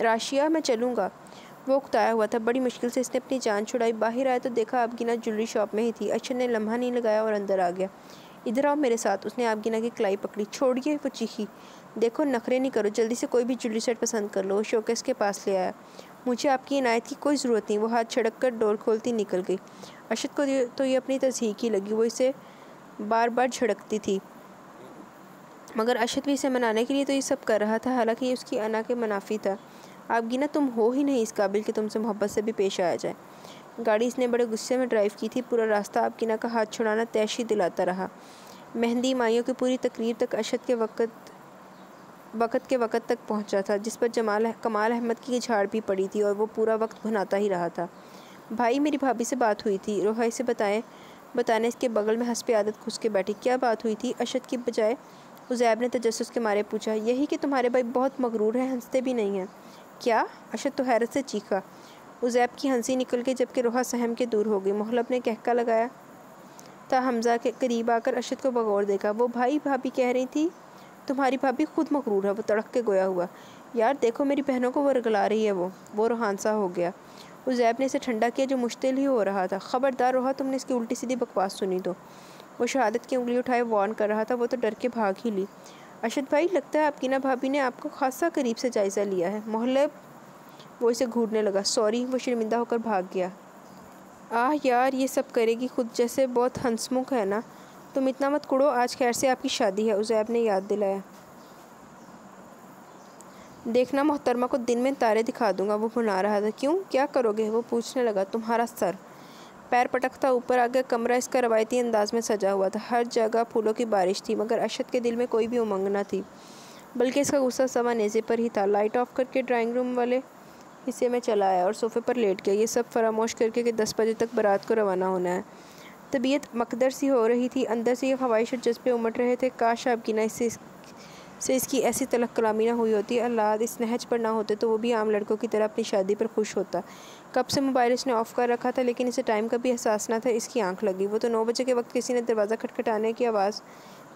राशिया मैं चलूँगा। वो उकताया हुआ था। बड़ी मुश्किल से इसने अपनी जान छुड़ाई। बाहर आया तो देखा आबगिना ज्वेलरी शॉप में ही थी। अशद ने लम्हा नहीं लगाया और अंदर आ गया। इधर आओ मेरे साथ। उसने आबगिना की कलाई पकड़ी। छोड़िए, वो चीखी। देखो नखरे नहीं करो, जल्दी से कोई भी ज्वेलरी सेट पसंद कर लो। वो शोकेस के पास ले आया। मुझे आपकी इनायत की कोई ज़रूरत नहीं। वो हाथ छड़क कर डोर खोलती निकल गई। अशद को तो ये अपनी तज़हीक ही लगी। वो इसे बार बार झड़कती थी, मगर अशद भी इसे मनाने के लिए तो ये सब कर रहा था, हालांकि ये उसकी अना के मुनाफी था। आबगिना तुम हो ही नहीं इस काबिल कि तुमसे मोहब्बत से भी पेश आया जाए। गाड़ी इसने बड़े गुस्से में ड्राइव की थी। पूरा रास्ता आबगिना का हाथ छुड़ाना तैशी दिलाता रहा। मेहंदी माइयों की पूरी तकरीर तक अशद के वक़्त तक पहुंचा था, जिस पर कमाल अहमद की झाड़ भी पड़ी थी, और वो पूरा वक्त भुनाता ही रहा था। भाई मेरी भाभी से बात हुई थी। रोहा इसे बताने इसके बगल में हंस पे आदत घुस के बैठी। क्या बात हुई थी? अशद की बजाय उज़ैब ने तजस्सुस के मारे पूछा। यही कि तुम्हारे भाई बहुत मगरूर हैं, हंसते भी नहीं हैं। क्या? अशद तो हैरत से चीखा। उज़ैब की हंसी निकल गई, जबकि रोहा सहम के दूर हो गई। मोहल्लब ने कहका लगाया था। हमज़ा के करीब आकर अशद को बगौर देखा। वो भाई भाभी कह रही थी, तुम्हारी भाभी खुद मगरूर है। वो तड़क के गोया हुआ। यार देखो मेरी बहनों को वो रगला रही है। वो रोहानसा हो गया। उज़ैब ने इसे ठंडा किया, जो मुश्तिल ही हो रहा था। ख़बरदार रोहा, तुमने इसकी उल्टी सीधी बकवास सुनी तो। वो शहादत की उंगली उठाए वार्न कर रहा था। वो तो डर के भाग ही ली। अशद भाई, लगता है आबगिना भाभी ने आपको खासा करीब से जायज़ा लिया है। मोहल्लब, वो इसे घूरने लगा। सॉरी। वो शर्मिंदा होकर भाग गया। आह यार, ये सब करेगी खुद, जैसे बहुत हंसमुख है ना। तुम इतना मत कुड़ो, आज खैर से आपकी शादी है, उज़ैब ने याद दिलाया। देखना मोहतरमा को दिन में तारे दिखा दूंगा। वो भुना रहा था। क्यों, क्या करोगे? वो पूछने लगा। तुम्हारा सर। पैर पटकता ऊपर आ गया। कमरा इसका रवायती अंदाज में सजा हुआ था। हर जगह फूलों की बारिश थी, मगर अशद के दिल में कोई भी उमंग न थी, बल्कि इसका गुस्सा सवा नेज़े पर ही था। लाइट ऑफ करके ड्राइंग रूम वाले हिस्से में चला आया और सोफ़े पर लेट गया। ये सब फरामोश करके कि 10 बजे तक बारात को रवाना होना है। तबीयत मकदर सी हो रही थी। अंदर से ये ख्वाहिश और जज्बे उमड़ रहे थे, काश आपकीना से इसकी ऐसी तलख कलामी ना हुई होती। अल्लाह इस नहज पर ना होते तो वो भी आम लड़कों की तरह अपनी शादी पर खुश होता। कब से मोबाइल इसने ऑफ़ कर रखा था, लेकिन इसे टाइम का भी एहसास ना था। इसकी आंख लगी। वो तो 9 बजे के वक्त किसी ने दरवाज़ा खटखटाने की आवाज़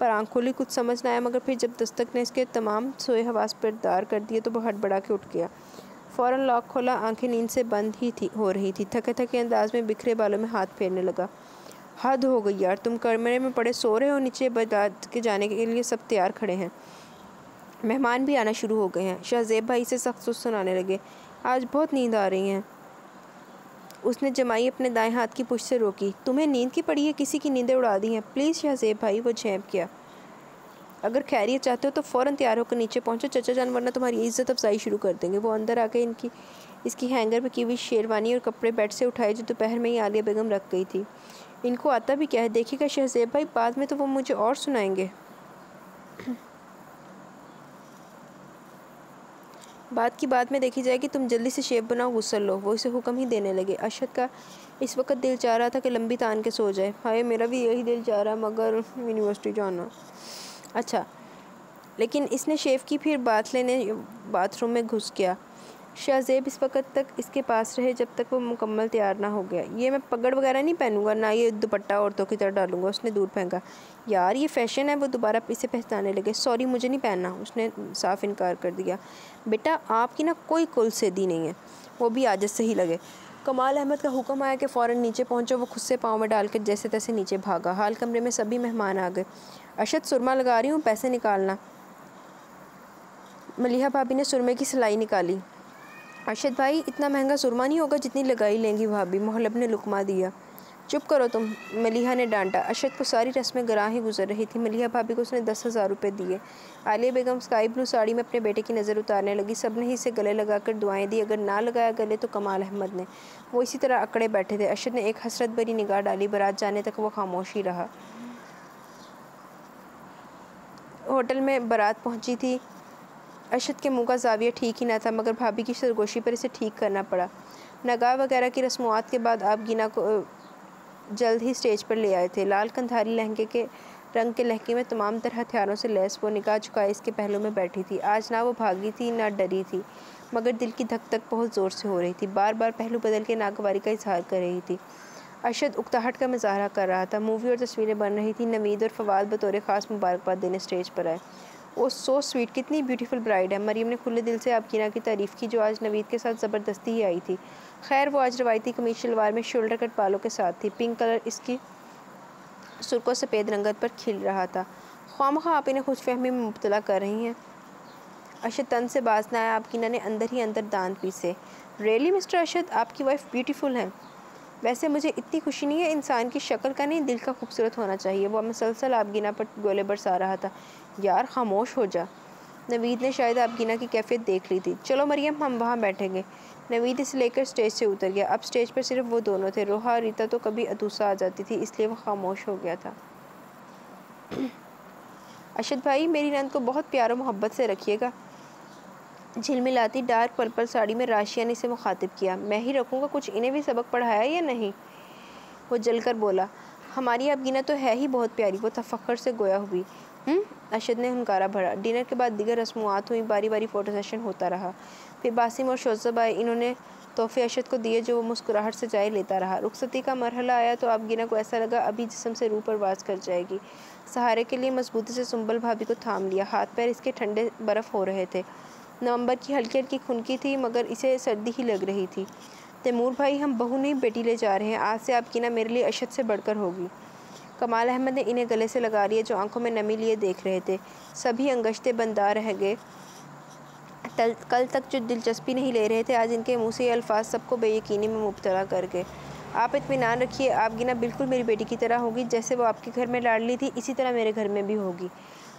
पर आंख खोली। कुछ समझ ना आया, मगर फिर जब दस्तक ने इसके तमाम सोए हवास पर दार कर दिए तो वो हड़बड़ा के उठ गया। फ़ौरन लॉक खोला। आंखें नींद से बंद ही हो रही थी। थके थके अंदाज में बिखरे बालों में हाथ फेरने लगा। हद हो गई यार, तुम कमरे में पड़े सो रहे हो, नीचे बजा के जाने के लिए सब तैयार खड़े हैं। मेहमान भी आना शुरू हो गए हैं। शाहज़ेब भाई से सख्त सुनाने लगे, आज बहुत नींद आ रही है। उसने जमाई अपने दाएं हाथ की पुश्त से रोकी। तुम्हें नींद की पड़ी है, किसी की नींदें उड़ा दी हैं। प्लीज़ शाहज़ेब भाई, वो झेंप किया। अगर खैरियत चाहते हो तो फ़ौरन तैयार होकर नीचे पहुंचो चचा जान, वरना तुम्हारी इज्जत अफजाई शुरू कर देंगे। वो अंदर आके इसकी हैंगर पर की हुई शेरवानी और कपड़े बेड से उठाए जो दोपहर में ही आलिया बेगम रख गई थी। इनको आता भी क्या है, देखिएगा शाहज़ेब भाई, बाद में तो वो मुझे और सुनाएंगे। बात की बात में देखी जाएगी, तुम जल्दी से शेप बनाओ, गुस्सा लो। वो इसे हुक्म ही देने लगे। अरशद का इस वक्त दिल चाह रहा था कि लंबी तान के सो जाए। हाय, मेरा भी यही दिल चाह रहा है, मगर यूनिवर्सिटी जाना। अच्छा, लेकिन इसने शेफ की फिर बात लेने बाथरूम में घुस गया। शाहज़ेब इस वक्त तक इसके पास रहे जब तक वो मुकम्मल तैयार ना हो गया। ये मैं पगड़ वगैरह नहीं पहनूंगा, ना ये दुपट्टा औरतों की तरह डालूंगा। उसने दूर फेंका। यार ये फ़ैशन है। वो दोबारा इसे पहचानने लगे। सॉरी, मुझे नहीं पहनना। उसने साफ इनकार कर दिया। बेटा, आपकी ना कोई कुलसेदी नहीं है, वो भी आजत से ही लगे। कमाल अहमद का हुक्म आया कि फ़ौरन नीचे पहुँचो। वो खुद से पाँव में डाल कर जैसे तैसे नीचे भागा। हाल कमरे में सभी मेहमान आ गए। अरशद, सुरमा लगा रही हूँ, पैसे निकालना। मलिहा भाभी ने सुरमे की सिलाई निकाली। अरशद भाई, इतना महंगा सुरमा नहीं होगा जितनी लगाई लेंगी भाभी। मोहल्लब ने लुकमा दिया। चुप करो तुम, मलिहा ने डांटा। अरशद को सारी रस्में गरां ही गुजर रही थी। मलिहा भाभी को उसने 10,000 रुपये दिए। आलिया बेगम स्काई ब्लू साड़ी में अपने बेटे की नज़र उतारने लगी। सब ने ही इसे गले लगाकर दुआएं दी। अगर ना लगाया गले तो कमाल अहमद ने। वो इसी तरह अकड़े बैठे थे। अरशद ने एक हसरत भरी निगाह डाली। बारात जाने तक वो खामोश ही रहा। होटल में बारात पहुंची थी। अरशद के मुंह का जाविया ठीक ही ना था, मगर भाभी की सरगोशी पर इसे ठीक करना पड़ा। नगाह वगैरह की रस्मात के बाद आप गिना को जल्द ही स्टेज पर ले आए थे। लाल कंधारी लहंगे के रंग के लहंगे में तमाम तरह हथियारों से लैस वो निगाह झुकाए इसके पहलू में बैठी थी। आज ना वो भागी थी ना डरी थी, मगर दिल की धक धक बहुत ज़ोर से हो रही थी। बार बार पहलू बदल के नागवारी का इजहार कर रही थी। अरशद उकताहट का मुजाहरा कर रहा था। मूवी और तस्वीरें बन रही थी। नवीद और फवाद बतौर ख़ास मुबारकबाद देने स्टेज पर आए। वो सो स्वीट, कितनी ब्यूटीफुल ब्राइड है। मरीम ने खुले दिल से आपकीना की तारीफ़ की, जो आज नवीद के साथ ज़बरदस्ती ही आई थी। खैर, वो आज रवायती कमीज शलवार में शोल्डर कट बालों के साथ थी। पिंक कलर इसकी सुर्खों सफ़ेद रंगत पर खिल रहा था। ख्वामखा आप इन्हें खुशफहमी में मुब्तला कर रही हैं। अरशद तन से बाज न आया। आपकीना ने अंदर ही अंदर दांत पीसे। रियली मिस्टर अरशद, आपकी वाइफ ब्यूटीफुल है। वैसे मुझे इतनी खुशी नहीं है, इंसान की शक्ल का नहीं, दिल का खूबसूरत होना चाहिए। वो मुसलसल आपगिना पर गोले बरसा रहा था। यार खामोश हो जा। नवीद ने शायद आपगिना की कैफियत देख ली थी। चलो मरियम, हम वहाँ बैठेंगे। नवीद इसे लेकर स्टेज से उतर गया। अब स्टेज पर सिर्फ वो दोनों थे। रोहा और रीता तो कभी अदूसा आ जाती थी, इसलिए वो खामोश हो गया था। अरशद भाई, मेरी नंद को बहुत प्यार और मोहब्बत से रखिएगा। झिलमिलाती डार्क पर्पल साड़ी में राशिया ने इसे मुखातिब किया। मैं ही रखूँगा, कुछ इन्हें भी सबक पढ़ाया या नहीं? वो जलकर बोला। हमारी आपगिना तो है ही बहुत प्यारी। वो तफक्कर से गोया हुई। अरशद ने हुनकारा भरा। डिनर के बाद दीगर रस्मुआत हुई। बारी बारी फ़ोटो सेशन होता रहा। फिर बासिम और शोज़ब आए। इन्होंने तोहफे अरशद को दिए, जो वो मुस्कुराहट से जाए लेता रहा। रुखसती का मरहला आया तो आपगिना को ऐसा लगा अभी जिस्म से रूह परवाज कर जाएगी। सहारे के लिए मजबूती से सुंबल भाभी को थाम लिया। हाथ पैर इसके ठंडे बर्फ़ हो रहे थे। नवंबर की हल्की हल्की खुनकी थी, मगर इसे सर्दी ही लग रही थी। तैमूर भाई, हम बहू नहीं बेटी ले जा रहे हैं। आज से आपकीना मेरे लिए अरशद से बढ़कर होगी। कमाल अहमद ने इन्हें गले से लगा लिया, जो आंखों में नमी लिए देख रहे थे। सभी अंगश्ते बंदार रह गए। कल तक जो दिलचस्पी नहीं ले रहे थे, आज इनके मुंह से ये अल्फाज सबको बेयकीनी में मुब्तला कर गए। आप इत्मीनान रखिए, आपगिना बिल्कुल मेरी बेटी की तरह होगी। जैसे वो आपके घर में लाडली थी, इसी तरह मेरे घर में भी होगी।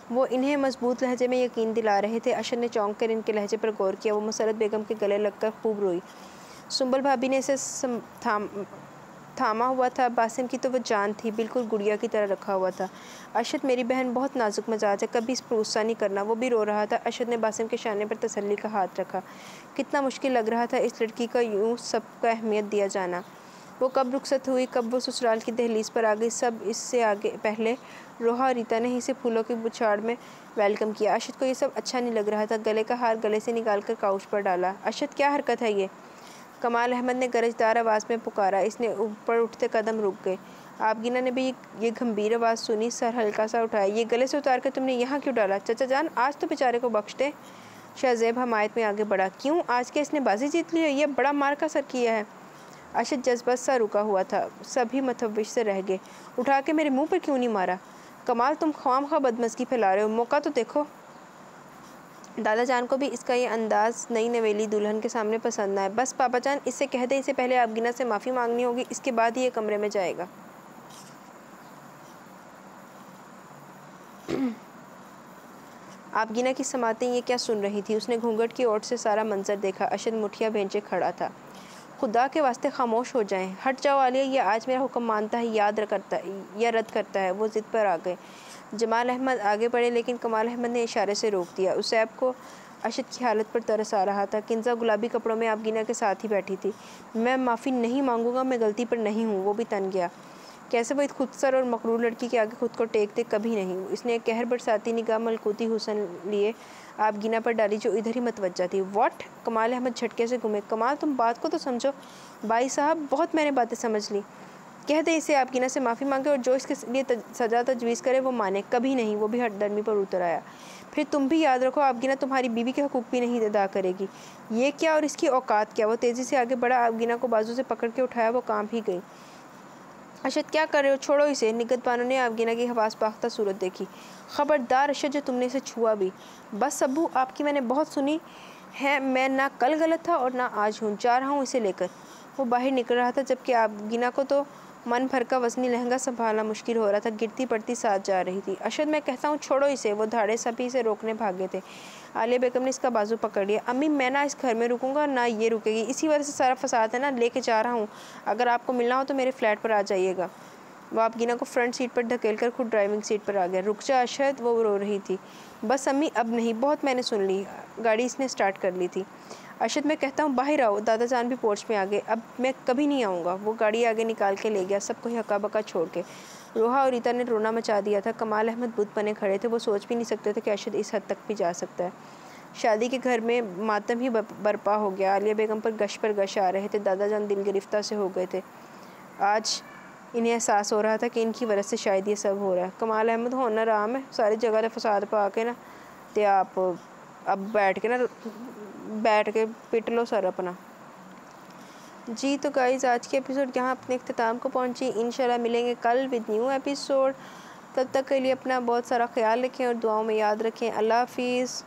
वो इन्हें मजबूत लहजे में यकीन दिला रहे थे। अरशद ने चौंक कर इनके लहजे पर गौर किया। वो मुसरत बेगम के गले लगकर खूब रोई। सुंबल भाभी ने इसे थामा हुआ था। बासिम की तो वो जान थी, बिल्कुल गुड़िया की तरह रखा हुआ था। अरशद, मेरी बहन बहुत नाजुक मिजाज है, कभी इस पर गुस्सा नहीं करना। वो भी रो रहा था। अरशद ने बासिम के शाने पर तसल्ली का हाथ रखा। कितना मुश्किल लग रहा था इस लड़की का यूँ सबका अहमियत दिया जाना। वो कब रुखसत हुई, कब वो ससुराल की दहलीज पर आ गई, सब इससे आगे पहले रोहा और रीता ने ही इसे फूलों की बुछाड़ में वेलकम किया। अरशद को ये सब अच्छा नहीं लग रहा था। गले का हार गले से निकालकर काउच पर डाला। अरशद, क्या हरकत है ये? कमाल अहमद ने गरजदार आवाज़ में पुकारा। इसने ऊपर उठते कदम रुक गए। आपगीना ने भी ये गंभीर आवाज़ सुनी, सर हल्का सा उठाया। ये गले से उतार कर तुमने यहाँ क्यों डाला? चाचा जान, आज तो बेचारे को बख्श दे। शाहजेब हमायत में आगे बढ़ा। क्यों, आज के इसने बाजी जीत ली है? ये बड़ा मार का सर किया है। अरशद जज्बात सा रुका हुआ था। सभी मतविश से रह गए। उठा के मेरे मुंह पर क्यों नहीं मारा? कमाल, तुम ख्वामखा बदमज़गी फैला रहे हो, मौका तो देखो। दादा जान को भी इसका ये अंदाज़ नई नवेली दुल्हन के सामने पसंद आए। बस पापा जान, इससे कह दे इसे पहले आपगीना से माफ़ी मांगनी होगी, इसके बाद ही ये कमरे में जाएगा। आपगीना की समातें ये क्या सुन रही थी? उसने घूंघट की ओर से सारा मंजर देखा। अरशद मुठिया भेंचे खड़ा था। खुदा के वास्ते खामोश हो जाएं। हट जाओ आलिया, ये आज मेरा हुक्म मानता है या रद्द करता है। वो ज़िद पर आ गए। जमाल अहमद आगे बढ़े, लेकिन कमाल अहमद ने इशारे से रोक दिया। उसैब को अरशद की हालत पर तरस आ रहा था। किंजा गुलाबी कपड़ों में आपगीना के साथ ही बैठी थी। मैं माफ़ी नहीं मांगूंगा, मैं गलती पर नहीं हूँ। वो भी तन गया। कैसे वो एक खुदसर और मकरूर लड़की के आगे खुद को टेक दे, कभी नहीं। इसने एक कहर बरसाती निगाह मलकूती हुसन लिए आपगीना पर डाली, जो इधर ही मतवज्जा थी। व्हाट? कमाल अहमद झटके से घूमे। कमाल, तुम बात को तो समझो। भाई साहब, बहुत मैंने बातें समझ ली। कह दे इसे आपगीना से माफ़ी मांगे और जो इसके लिए सज़ा तजवीज़ करे वो माने। कभी नहीं। वो भी हटदर्मी पर उतर आया। फिर तुम भी याद रखो, आपगीना तुम्हारी बीवी के हकूक़ भी नहीं अदा करेगी। ये क्या और इसकी औकात क्या? वो तेज़ी से आगे बढ़ा, आपगीना को बाजू से पकड़ के उठाया। वो कांप ही गई। अरशद, क्या कर रहे हो? छोड़ो इसे। निगहबानों ने आपगीना की हवास पाख्ता सूरत देखी। ख़बरदार अरशद, जो तुमने इसे छुआ भी। बस अब्बू, आपकी मैंने बहुत सुनी है। मैं ना कल गलत था और ना आज हूँ। जा रहा हूँ इसे लेकर। वो बाहर निकल रहा था, जबकि आपगीना को तो मन भर का वज़नी लहंगा संभालना मुश्किल हो रहा था। गिरती पड़ती साथ जा रही थी। अरशद, मैं कहता हूँ छोड़ो इसे। वो धाड़े सभी इसे रोकने भागे थे। आलिया बेगम ने इसका बाजू पकड़ लिया। अम्मी, मैं ना इस घर में रुकूंगा ना ये रुकेगी। इसी वजह से सारा फसाद है ना। लेके जा रहा हूँ। अगर आपको मिलना हो तो मेरे फ्लैट पर आ जाइएगा। वो आपगीना को फ्रंट सीट पर धकेल कर खुद ड्राइविंग सीट पर आ गया। रुक जा अरशद, वो रो रही थी। बस अम्मी, अब नहीं, बहुत मैंने सुन ली। गाड़ी इसने स्टार्ट कर ली थी। अरशद, मैं कहता हूँ बाहर आओ। दादा जान भी पोर्च में आ गए। अब मैं कभी नहीं आऊँगा। वो गाड़ी आगे निकाल के ले गया, सबको हक्का बक्का छोड़ के। रोहा और रीता ने रोना मचा दिया था। कमाल अहमद बुत बने खड़े थे। वो सोच भी नहीं सकते थे कि अरशद इस हद तक भी जा सकता है। शादी के घर में मातम ही बर्पा हो गया। आलिया बेगम पर गश आ रहे थे। दादा जान दिल गिरफ्तार से हो गए थे। आज इन्हें एहसास हो रहा था कि इनकी वजह से शायद ये सब हो रहा है। कमाल अहमद होना आराम है, सारी जगह फसाद पा के ना ते आप अब बैठ के पिट लो सर अपना। जी तो गाइज़, आज के एपिसोड यहाँ अपने इख्तिताम को पहुँची। इंशाल्लाह मिलेंगे कल विद न्यू एपिसोड। तब तक के लिए अपना बहुत सारा ख्याल रखें और दुआओं में याद रखें। अल्लाह हाफिज़।